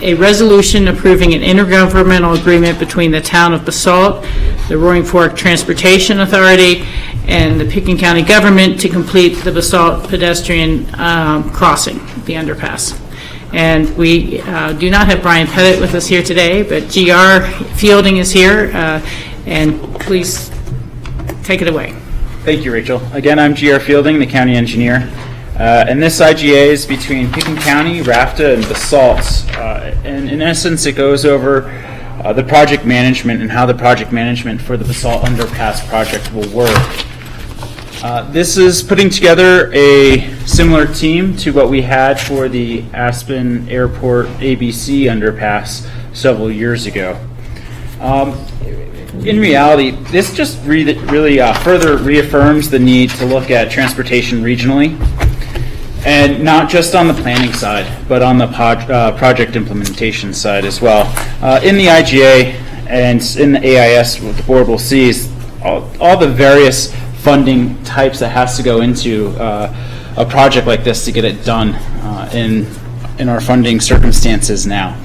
a resolution approving an intergovernmental agreement between the town of Basalt, the Roaring Fork Transportation Authority, and the Pickens County government to complete the Basalt pedestrian crossing, the underpass. And we do not have Brian Pettit with us here today, but GR Fielding is here, and please take it away. Thank you, Rachel. Again, I'm GR Fielding, the county engineer. And this IGA is between Pickens County, RAFTA, and Basalt. And in essence, it goes over the project management and how the project management for the Basalt Underpass project will work. This is putting together a similar team to what we had for the Aspen Airport ABC Underpass several years ago. In reality, this just really further reaffirms the need to look at transportation regionally, and not just on the planning side, but on the project implementation side as well. In the IGA and in the AIS, what the board will see is all the various funding types that has to go into a project like this to get it done in our funding circumstances now.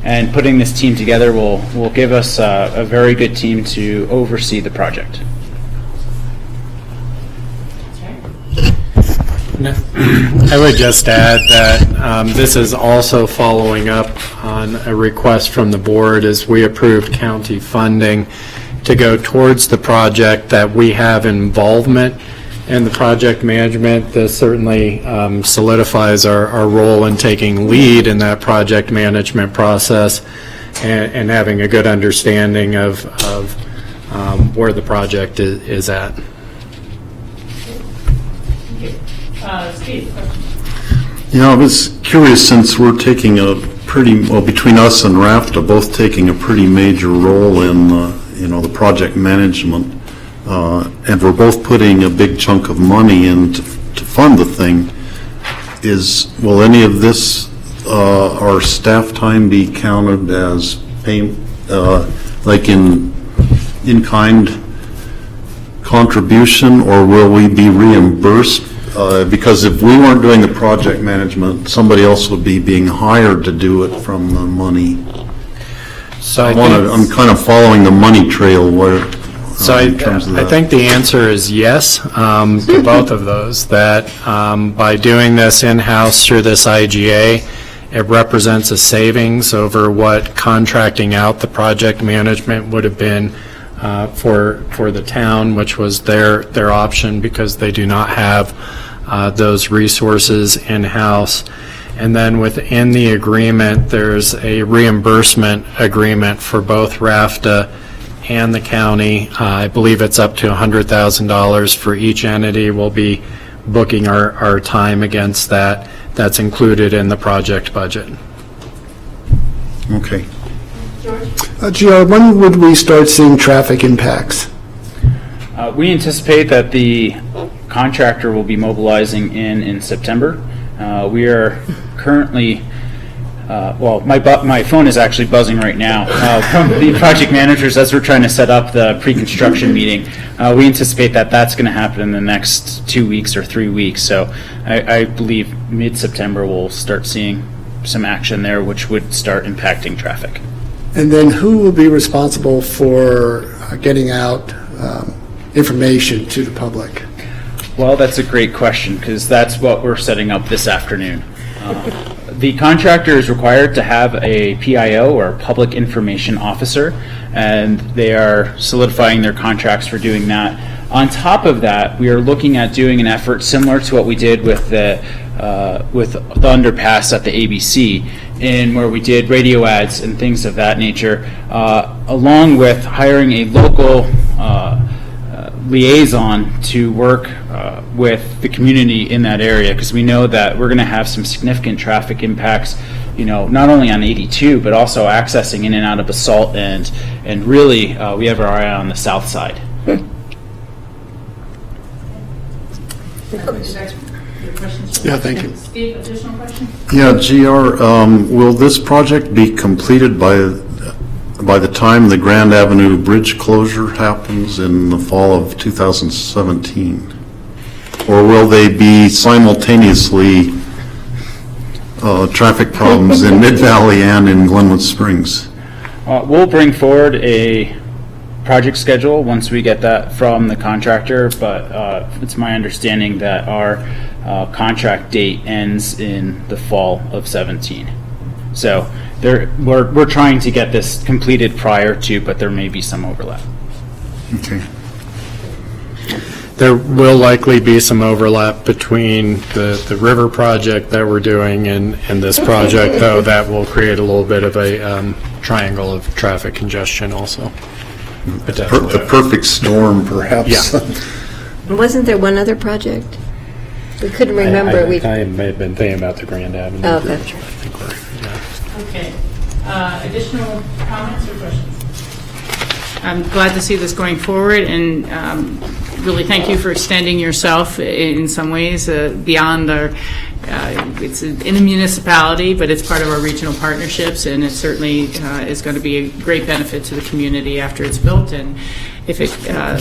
And putting this team together will give us a very good team to oversee the project. I would just add that this is also following up on a request from the board as we approved county funding to go towards the project that we have involvement in the project management. This certainly solidifies our role in taking lead in that project management process and having a good understanding of where the project is at. Steve, Yeah, I was curious, since we're taking a between us and RAFTA, both taking a pretty major role in the project management, and we're both putting a big chunk of money in to fund the thing. Will any of this, our staff time, be counted as payment, like in-kind contribution, or will we be reimbursed? Because if we weren't doing the project management, somebody else would be being hired to do it from the money. So I'm kind of following the money trail in terms of that. I think the answer is yes to both of those, that by doing this in-house through this IGA, it represents a savings over what contracting out the project management would have been for the town, which was their option because they do not have those resources in-house. And then within the agreement, there's a reimbursement agreement for both RAFTA and the county. I believe it's up to $100,000 for each entity. We'll be booking our time against that. That's included in the project budget. Okay. GR, when would we start seeing traffic impacts? We anticipate that the contractor will be mobilizing in September. We are currently, my phone is actually buzzing right now from the project managers as we're trying to set up the pre-construction meeting. We anticipate that that's going to happen in the next 2 weeks or 3 weeks. So I believe mid-September we'll start seeing some action there, which would start impacting traffic. And then who will be responsible for getting out information to the public? Well, that's a great question, because that's what we're setting up this afternoon. The contractor is required to have a PIO, or Public Information Officer, and they are solidifying their contracts for doing that. On top of that, we are looking at doing an effort similar to what we did with the underpass at the ABC, in where we did radio ads and things of that nature, along with hiring a local liaison to work with the community in that area, because we know that we're going to have some significant traffic impacts, not only on 82, but also accessing in and out of Basalt, and really we have our eye on the south side. Yeah, thank you. Steve, additional question? Yeah, GR, will this project be completed by the time the Grand Avenue Bridge closure happens in the fall of 2017? Or will they be simultaneously traffic problems in Mid-Valley and in Glenwood Springs? We'll bring forward a project schedule once we get that from the contractor, but it's my understanding that our contract date ends in the fall of 17. So we're trying to get this completed prior to, but there may be some overlap. Okay. There will likely be some overlap between the river project that we're doing and this project, though that will create a little bit of a triangle of traffic congestion also. The perfect storm, perhaps. Yeah. Wasn't there one other project? We couldn't remember. I may have been thinking about the Grand Avenue. Oh, okay. Okay. Additional comments or questions? I'm glad to see this going forward, and really thank you for extending yourself in some ways beyond our, it's in a municipality, but it's part of our regional partnerships, and it certainly is going to be a great benefit to the community after it's built. And if it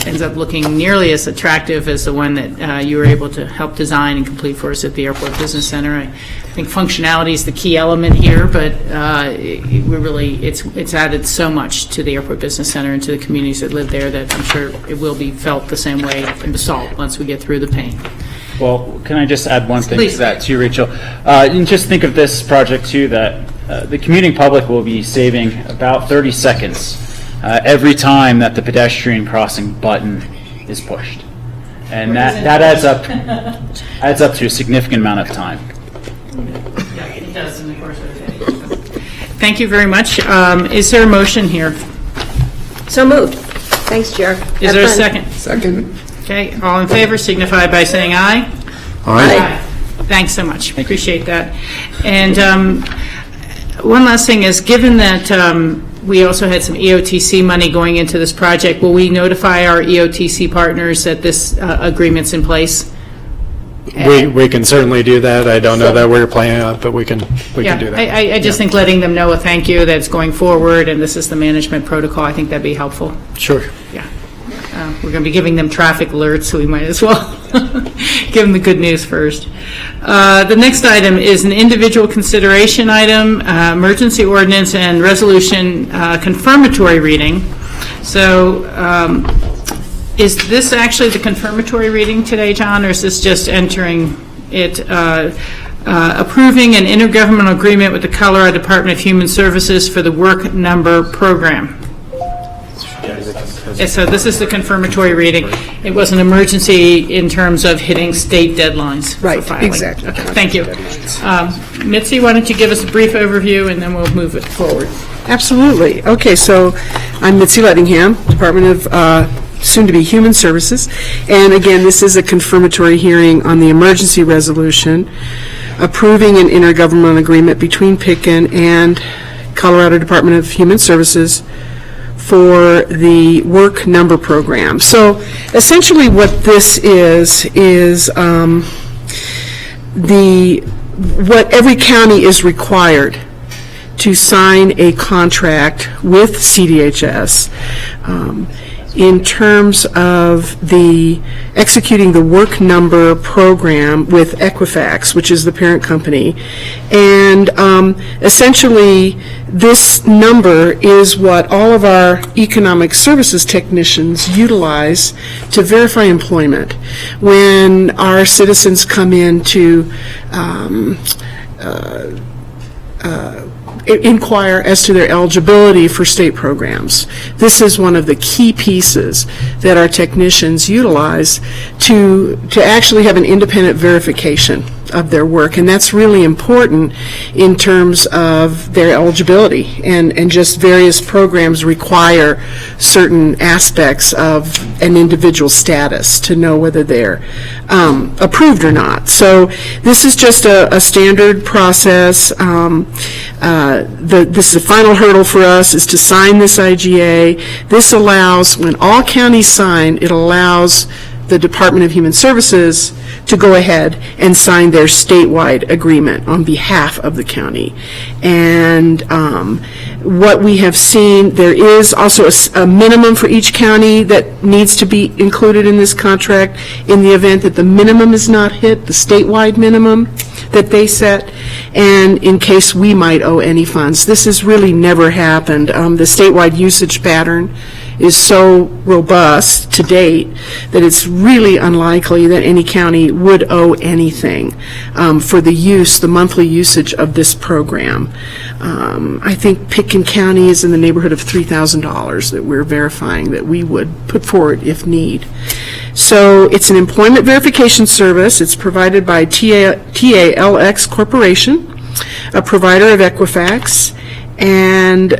ends up looking nearly as attractive as the one that you were able to help design and complete for us at the Airport Business Center, I think functionality is the key element here, but it's added so much to the Airport Business Center and to the communities that live there that I'm sure it will be felt the same way in Basalt once we get through the pain. Well, can I just add one thing Please. to that too, Rachel? And just think of this project too, that the commuting public will be saving about 30 seconds every time that the pedestrian crossing button is pushed. And that adds up to a significant amount of time. Yeah, it does in the course of the day. Thank you very much. Is there a motion here? So moved. Thanks, Jer. Is there a second? Second. Okay, all in favor signify by saying aye. Aye. Thanks so much. Appreciate that. And one last thing is, given that we also had some EOTC money going into this project, will we notify our EOTC partners that this agreement's in place? We can certainly do that. I don't know that we're planning on it, but we can do that. I just think letting them know a thank you that's going forward, and this is the management protocol, I think that'd be helpful. Sure. Yeah. We're going to be giving them traffic alerts, so we might as well give them the good news first. The next item is an individual consideration item, emergency ordinance and resolution confirmatory reading. So is this actually the confirmatory reading today, John, or is this just entering it, approving an intergovernmental agreement with the Colorado Department of Human Services for the Work Number Program? So this is the confirmatory reading. It was an emergency in terms of hitting state deadlines for filing. Exactly. Okay, thank you. Mitzi, why don't you give us a brief overview, and then we'll move it forward. Absolutely. Okay, so I'm Mitzi Lettingham, Department of soon-to-be Human Services. And again, this is a confirmatory hearing on the emergency resolution approving an intergovernmental agreement between Pitkin and Colorado Department of Human Services for the Work Number Program. So essentially what this is what every county is required to sign a contract with CDHS in terms of the executing the Work Number Program with Equifax, which is the parent company. And essentially, this number is what all of our economic services technicians utilize to verify employment. When our citizens come in to inquire as to their eligibility for state programs. This is one of the key pieces that our technicians utilize to actually have an independent verification of their work, and that's really important in terms of their eligibility, and just various programs require certain aspects of an individual status to know whether they're approved or not. So this is just a standard process. This is the final hurdle for us is to sign this IGA. This allows, when all counties sign, it allows the Department of Human Services to go ahead and sign their statewide agreement on behalf of the county. And what we have seen, there is also a minimum for each county that needs to be included in this contract in the event that the minimum is not hit, the statewide minimum. that they set, and in case we might owe any funds. This has really never happened. The statewide usage pattern is so robust to date that it's really unlikely that any county would owe anything for the monthly usage of this program. I think Pitkin County is in the neighborhood of $3,000 that we're verifying that we would put forward if need. So it's an employment verification service. It's provided by TALX Corporation, a provider of Equifax. And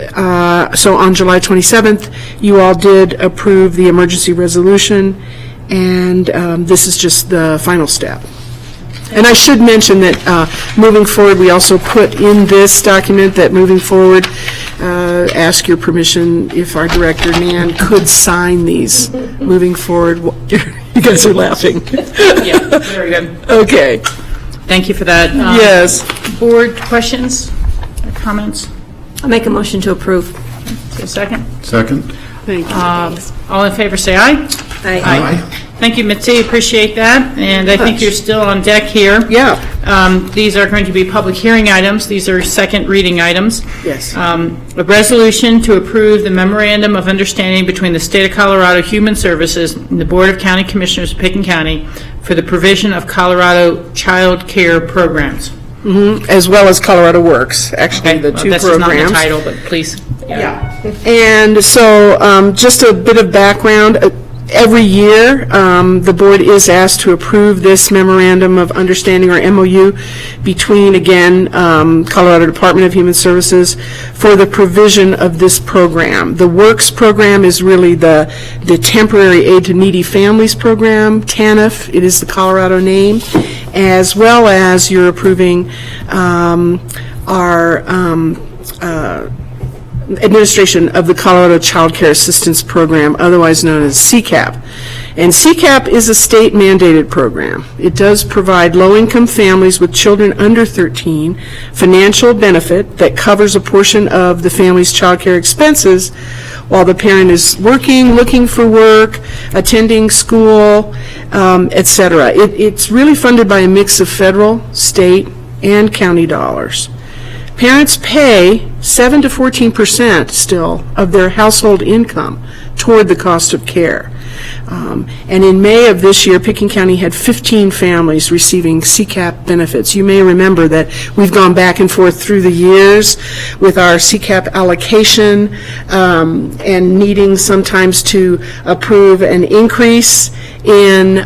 so on July 27th, you all did approve the emergency resolution, and this is just the final step. And I should mention that moving forward, we also put in this document that moving forward, ask your permission if our director, Nan, could sign these moving forward. You guys are laughing. Yeah, very good. Okay. Thank you for that. Yes. Board questions or comments? I'll make a motion to approve. Is there a second? Second? Thank you. All in favor, say aye. Aye. Thank you, Mitzi, appreciate that. And I think you're still on deck here. Yeah. These are going to be public hearing items. These are second reading items. Yes. A resolution to approve the memorandum of understanding between the State of Colorado Human Services and the Board of County Commissioners of Pitkin County for the provision of Colorado child care programs. As well as Colorado Works, actually, the two This programs. is not the title, but please. Yeah. And so just a bit of background. Every year, the board is asked to approve this memorandum of understanding, or MOU, between, again, Colorado Department of Human Services for the provision of this program. The Works program is really the Temporary Aid to Needy Families program, TANF, it is the Colorado name, as well as you're approving our administration of the Colorado Child Care Assistance Program, otherwise known as CCAP. And CCAP is a state-mandated program. It does provide low-income families with children under 13 financial benefit that covers a portion of the family's child care expenses while the parent is working, looking for work, attending school, etc. It's really funded by a mix of federal, state, and county dollars. Parents pay 7 to 14% still of their household income toward the cost of care. And in May of this year, Pitkin County had 15 families receiving CCAP benefits. You may remember that we've gone back and forth through the years with our CCAP allocation and needing sometimes to approve an increase in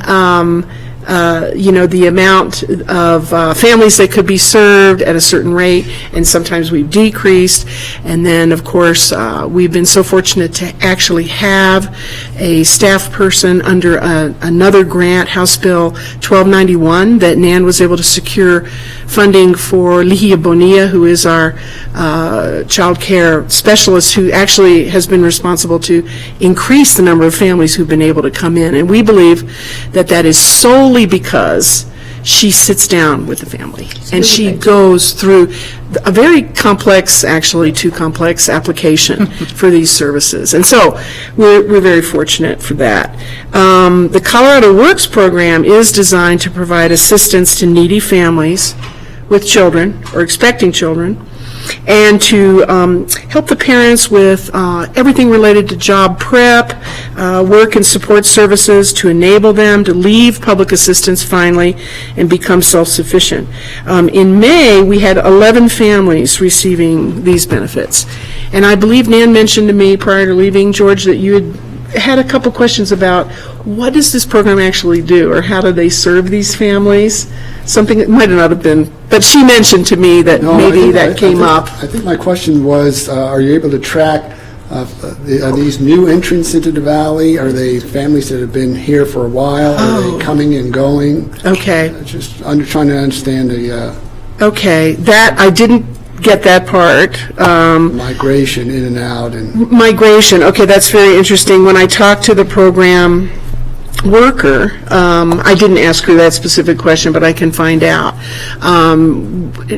the amount of families that could be served at a certain rate, and sometimes we've decreased. And then, of course, we've been so fortunate to actually have a staff person under another grant, House Bill 1291, that Nan was able to secure funding for Ligia Bonilla, who is our child care specialist, who actually has been responsible to increase the number of families who've been able to come in. And we believe that that is solely because she sits down with the family and she goes through a very complex, actually too complex application for these services. And so we're very fortunate for that. The Colorado Works program is designed to provide assistance to needy families with children or expecting children, and to help the parents with everything related to job prep, work and support services, to enable them to leave public assistance finally and become self-sufficient. In May, we had 11 families receiving these benefits. And I believe Nan mentioned to me prior to leaving, George, that you had a couple questions about what does this program actually do, or how do they serve these families? Something that might not have been, but she mentioned to me that that came up. I think my question was, are you able to track, are these new entrants into the valley? Are they families that have been here for a while? Are they coming and going? Okay. Just trying to understand the... Okay, that, I didn't get that part. Migration in and out. Migration, okay, that's very interesting. When I talked to the program worker, I didn't ask her that specific question, but I can find out.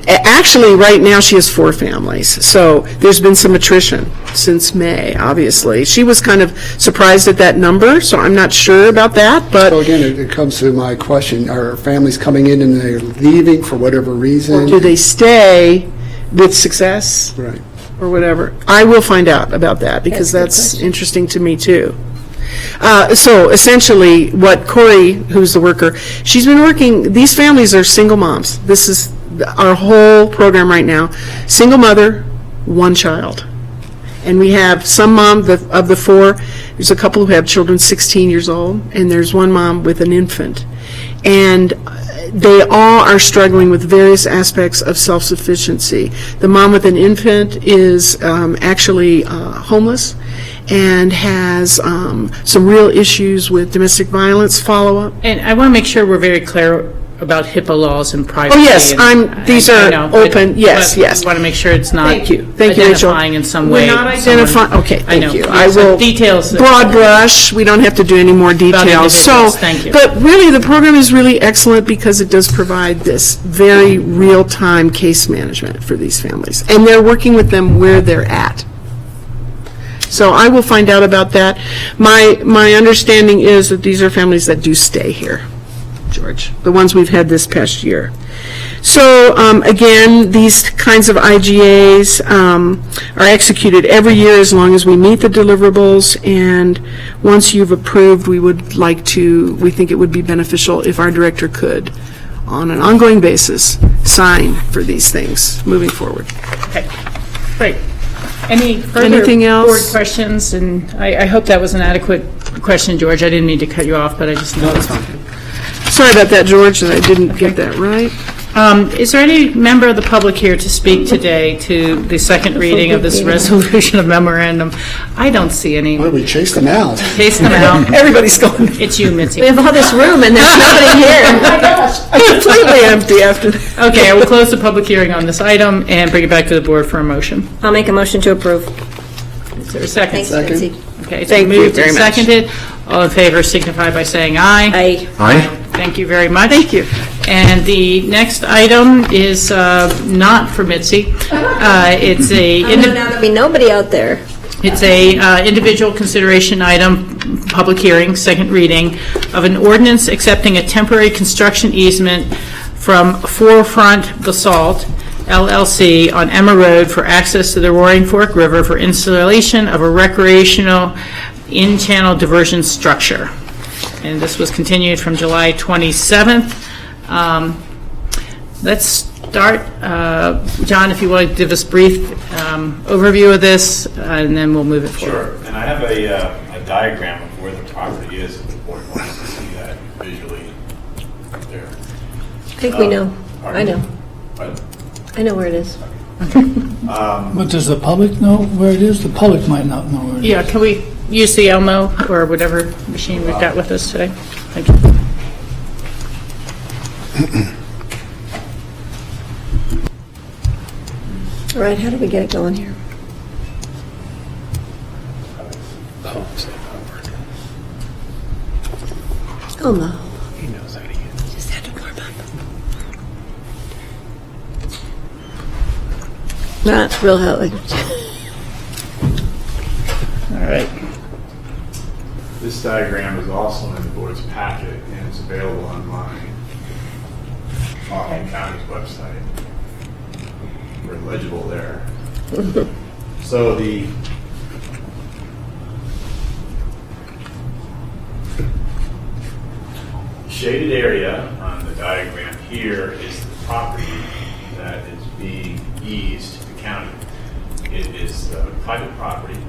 Actually, right now, she has 4 families, so there's been some attrition since May, obviously. She was kind of surprised at that number, so I'm not sure about that, but... So again, it comes to my question, are families coming in and they're leaving for whatever reason? Or do they stay with success? Right. Or whatever. I will find out about that, because that's interesting to me, too. So essentially, what Corey, who's the worker, she's been working, these families are single moms. This is our whole program right now. Single mother, 1 child. And we have some mom of the 4, there's a couple who have children 16 years old, and there's 1 mom with an infant. And they all are struggling with various aspects of self-sufficiency. The mom with an infant is actually homeless and has some real issues with domestic violence follow-up. And I want to make sure we're very clear about HIPAA laws and privacy. Oh, yes, and these I are know, open, but- yes, but yes. I want to make sure it's not Thank you, Rachel. identifying in some way. We're not someone- identifying, okay, I know. thank you. Yeah, I so will, details. broad brush, we don't have to do any more details. So, individuals, thank you. but really, the program is really excellent because it does provide this very real-time case management for these families. And they're working with them where they're at. So I will find out about that. My understanding is that these are families that do stay here, George, the ones we've had this past year. So again, these kinds of IGAs are executed every year as long as we meet the deliverables, and once you've approved, we think it would be beneficial if our director could, on an ongoing basis, sign for these things moving forward. Okay, great. Any further Anything else? board questions? And I hope that was an adequate question, George. I didn't mean to cut you off, but I just know it's fine. Sorry about that, George, that I didn't get that right. Is there any member of the public here to speak today to the second reading of this resolution of memorandum? I don't see any. Well, we chased them out. Chase them out. Everybody's going. It's you, Mitzi. We have all this room and there's nobody here. Oh my gosh, completely empty after that. Okay, I will close the public hearing on this item and bring it back to the board for a motion. I'll make a motion to approve. Is there a second? Thanks, Betsy. Okay, it's Thank been you moved very and much. seconded. All in favor signify by saying aye. Aye. Aye. Thank you very much. Thank you. And the next item is not for Mitzi. It's a. I know now there'll be nobody out there. It's a individual consideration item, public hearing, second reading, of an ordinance accepting a temporary construction easement from Forefront Basalt LLC on Emma Road for access to the Roaring Fork River for installation of a recreational in-channel diversion structure. And this was continued from July 27th. Let's start, John, if you want to give us a brief overview of this, and then we'll move it forward. Sure, and I have a diagram of where the property is, if the board wants to see that visually there. I think we know. I know. But I know where it is. But does the public know where it is? The public might not know where it is. Yeah, can we use the Elmo or whatever machine we've got with us today? Thank you. All right, how do we get it going here? Oh, no. He knows how to use it. Just had to warm up. That's real how. All right. this diagram is also in the board's packet and it's available online on the county's website. We're legible there. So the shaded area on the diagram here is the property that is being eased to the county. It is private property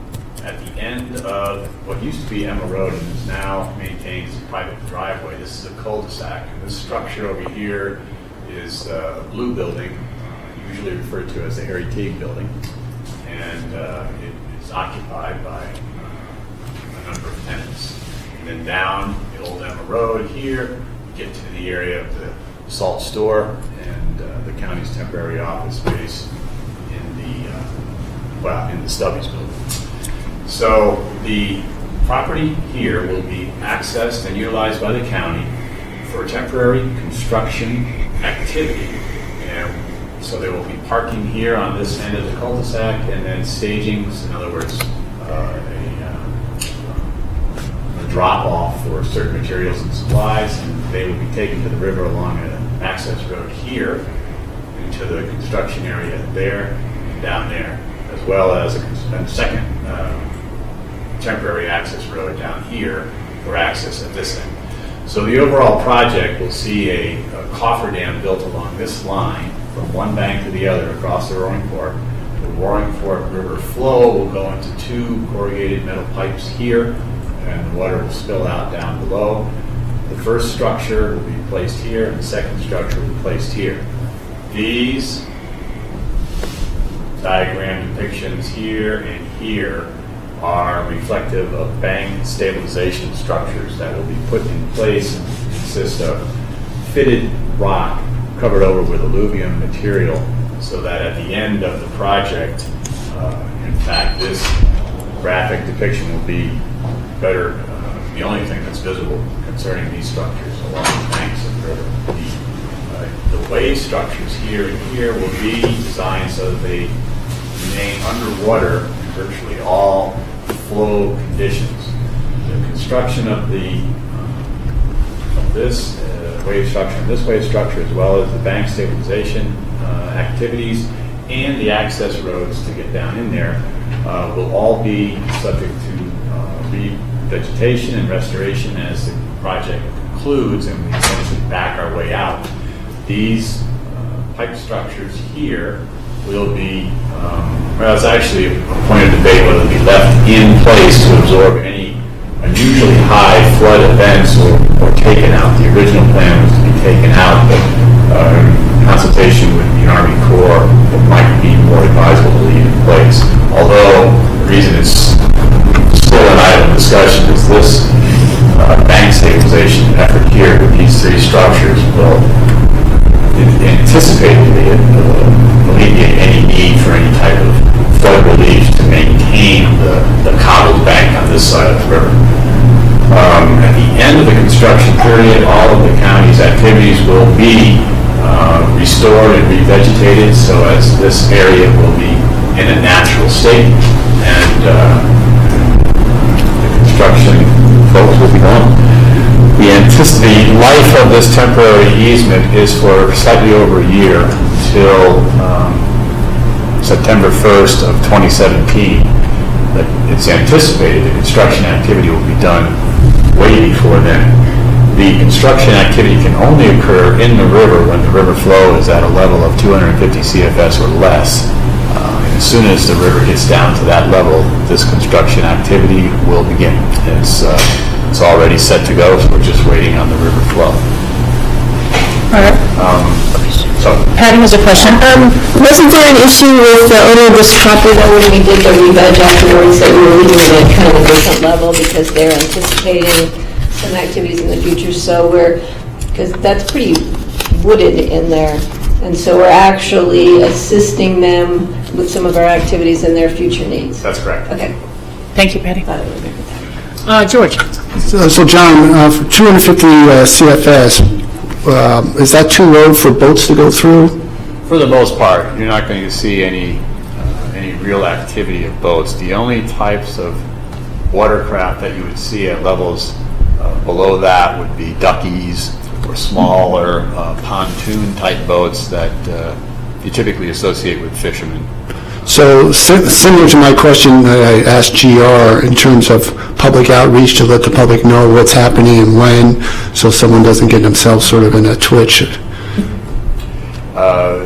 at the end of what used to be Emma Road and is now maintained as a private driveway. This is a cul-de-sac. And this structure over here is a blue building, usually referred to as the Harry Teague building. And it is occupied by a number of tenants. And then down the old Emma Road here, you get to the area of the salt store and the county's temporary office space in the Stubby's building. So the property here will be accessed and utilized by the county for temporary construction activity. And so there will be parking here on this end of the cul-de-sac, and then stagings, in other words, a drop-off for certain materials and supplies, and they will be taken to the river along an access road here into the construction area there and down there, as well as a second temporary access road down here for access at this end. So the overall project will see a cofferdam built along this line from one bank to the other across the Roaring Fork. The Roaring Fork River flow will go into 2 corrugated metal pipes here, and the water will spill out down below. The first structure will be placed here, and the second structure will be placed here. These diagram depictions here and here are reflective of bank stabilization structures that will be put in place and consist of fitted rock covered over with alluvium material, so that at the end of the project, in fact, this graphic depiction will be better, the only thing that's visible concerning these structures along the banks of the river. The wave structures here and here will be designed so that they remain underwater in virtually all flow conditions. The construction of this wave structure and this wave structure, as well as the bank stabilization activities and the access roads to get down in there, will all be subject to revegetation and restoration as the project concludes and we essentially back our way out. These pipe structures here will be, well, it's actually a point of debate whether they'll be left in place to absorb any unusually high flood events or taken out. The original plan was to be taken out, but consultation with the Army Corps, it might be more advisable to leave in place. Although the reason it's still an item of discussion is this bank stabilization effort here with these 3 structures will anticipatedly alleviate any need for any type of flood relief to maintain the cobbled bank on this side of the river. At the end of the construction period, all of the county's activities will be restored and revegetated, so as this area will be in a natural state, and the construction folks will be gone. The life of this temporary easement is for slightly over a year, until September 1st of 2017. But it's anticipated the construction activity will be done way before then. The construction activity can only occur in the river when the river flow is at a level of 250 CFS or less. And as soon as the river gets down to that level, this construction activity will begin. It's already set to go, so we're just waiting on the river flow. All right. Patty has a question. Wasn't there an issue with the owner of this property that when we did the re-veg afterwards, that we were leaving it at kind of a different level because they're anticipating some activities in the future? So because that's pretty wooded in there, and so we're actually assisting them with some of our activities and their future needs. That's correct. Okay. Thank you, Patty. George. So John, for 250 CFS, is that too low for boats to go through? For the most part, you're not going to see any real activity of boats. The only types of watercraft that you would see at levels below that would be duckies or smaller pontoon-type boats that you typically associate with fishermen. So similar to my question that I asked GR in terms of public outreach to let the public know what's happening and when, so someone doesn't get themselves sort of in a twitch.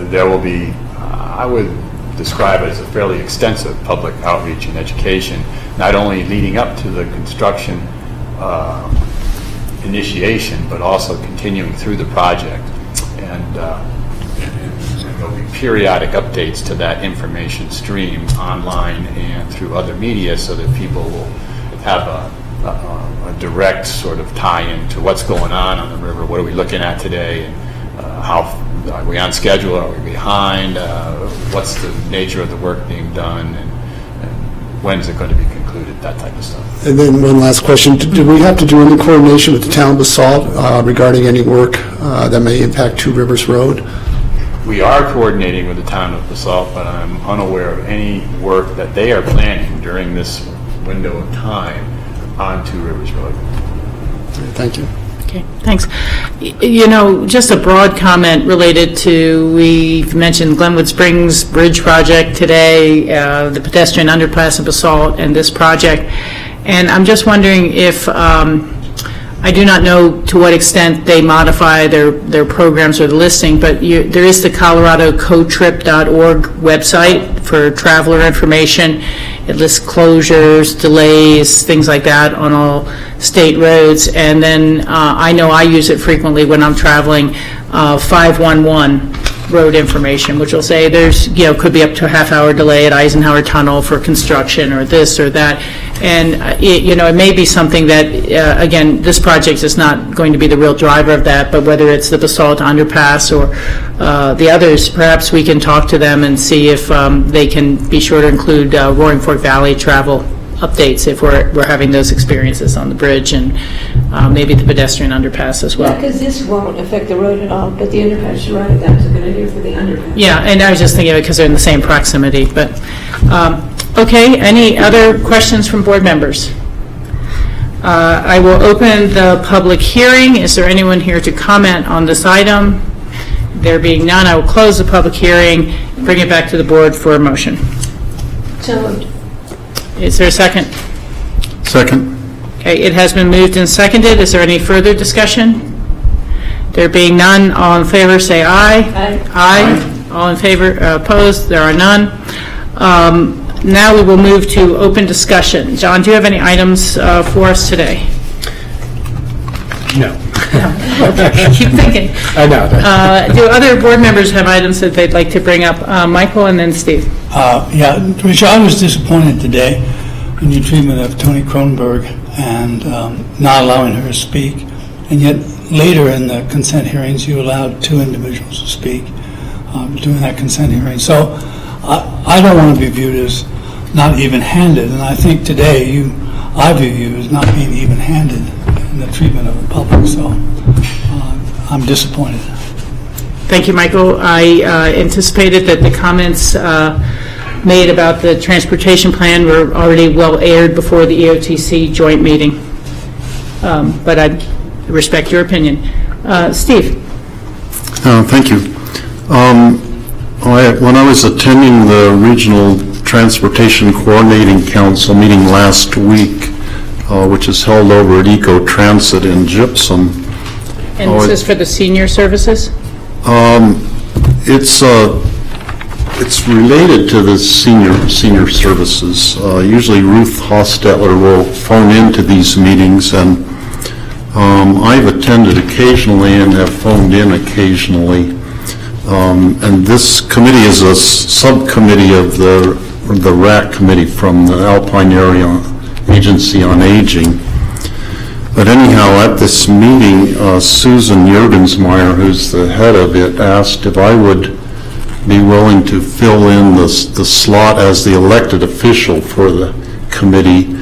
There will be, I would describe it as a fairly extensive public outreach and education, not only leading up to the construction initiation, but also continuing through the project. And there'll be periodic updates to that information stream online and through other media, so that people will have a direct sort of tie-in to what's going on the river, what are we looking at today, and how are we on schedule, are we behind, what's the nature of the work being done, and when's it going to be concluded. included that type of stuff. And then one last question. Do we have to do any coordination with the town of Basalt regarding any work that may impact Two Rivers Road? We are coordinating with the town of Basalt, but I'm unaware of any work that they are planning during this window of time on Two Rivers Road. Thank you. Okay, thanks. You know, just a broad comment related to, we've mentioned Glenwood Springs Bridge project today, the pedestrian underpass in Basalt, and this project. And I'm just wondering if, I do not know to what extent they modify their programs or the listing, but there is the coloradocotrip.org website for traveler information. It lists closures, delays, things like that on all state roads. And then I know I use it frequently when I'm traveling, 511 road information, which will say there's, could be up to a half-hour delay at Eisenhower Tunnel for construction or this or that. And, it may be something that, again, this project is not going to be the real driver of that, but whether it's the Basalt Underpass or the others, perhaps we can talk to them and see if they can be sure to include Roaring Fork Valley travel updates if we're having those experiences on the bridge, and maybe the pedestrian underpass as well. Because this won't affect the road at all, but the underpass, you're right, that's a good idea for the underpass. Yeah, and I was just thinking of it because they're in the same proximity, but, okay, any other questions from board members? I will open the public hearing. Is there anyone here to comment on this item? There being none, I will close the public hearing, bring it back to the board for a motion. So moved. Is there a second? Second. Okay, it has been moved and seconded. Is there any further discussion? There being none, all in favor say aye. Aye. Aye. All in favor, opposed? There are none. Now we will move to open discussion. John, do you have any items for us today? No. Okay, keep thinking. I know. Do other board members have items that they'd like to bring up? Michael and then Steve. Yeah, Tricia, I was disappointed today in your treatment of Toni Kronberg and not allowing her to speak. And yet later in the consent hearings, you allowed two individuals to speak during that consent hearing. So I don't want to be viewed as not even-handed. And I think today I view you as not being even-handed in the treatment of the public. So I'm disappointed. Thank you, Michael. I anticipated that the comments made about the transportation plan were already well aired before the EOTC joint meeting, but I respect your opinion. Steve? Thank you. When I was attending the Regional Transportation Coordinating Council meeting last week, which is held over at Eco Transit in Gypsum. And this is for the senior services? It's related to the senior services. Usually Ruth Hostetler will phone into these meetings, and I've attended occasionally and have phoned in occasionally. And this committee is a subcommittee of the RAC committee from the Alpine Area Agency on Aging. But anyhow, at this meeting, Susan Juergensmeyer, who's the head of it, asked if I would be willing to fill in the slot as the elected official for the committee.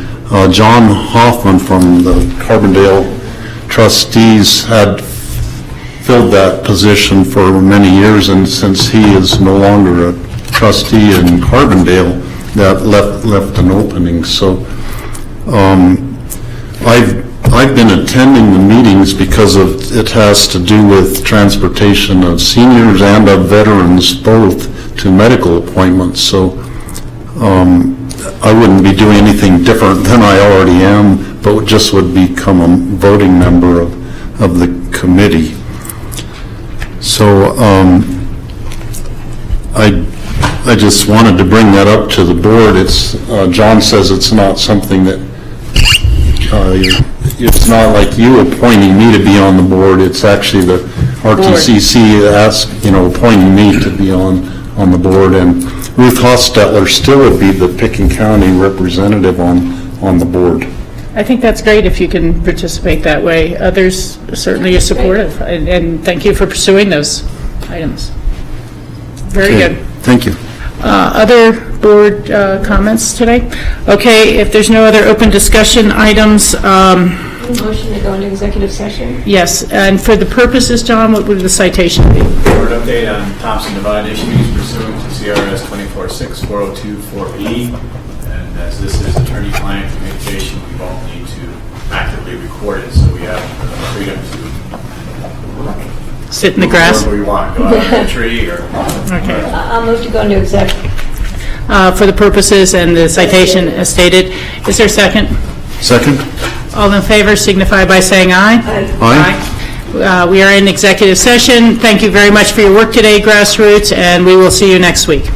John Hoffman from the Carbondale trustees had filled that position for many years, and since he is no longer a trustee in Carbondale, that left an opening. So I've been attending the meetings because it has to do with transportation of seniors and of veterans both to medical appointments. So I wouldn't be doing anything different than I already am, but just would become a voting member of the committee. So I just wanted to bring that up to the board. John says it's not something that it's not like you appointing me to be on the board. It's actually the RTCC appointing me to be on the board, and Ruth Hostetler still would be the Picken County representative on the board. I think that's great if you can participate that way. Others certainly are supportive, and thank you for pursuing those items. Very good. Thank you. Other board comments today? Okay, if there's no other open discussion items, Motion to go into executive session? yes, and for the purposes, John, what would the citation be? Board update on Thompson Divide issues pursuant to CRS 246402-4E. And as this is attorney-client communication, we won't need to actively record it, so we have freedom to Sit in the grass? wherever we want, go out in a tree or. Okay. I'll move to go into exec. For the purposes and the citation as stated. Is there a second? Second? All in favor signify by saying aye. Aye. We are in executive session. Thank you very much for your work today, Grassroots, and we will see you next week.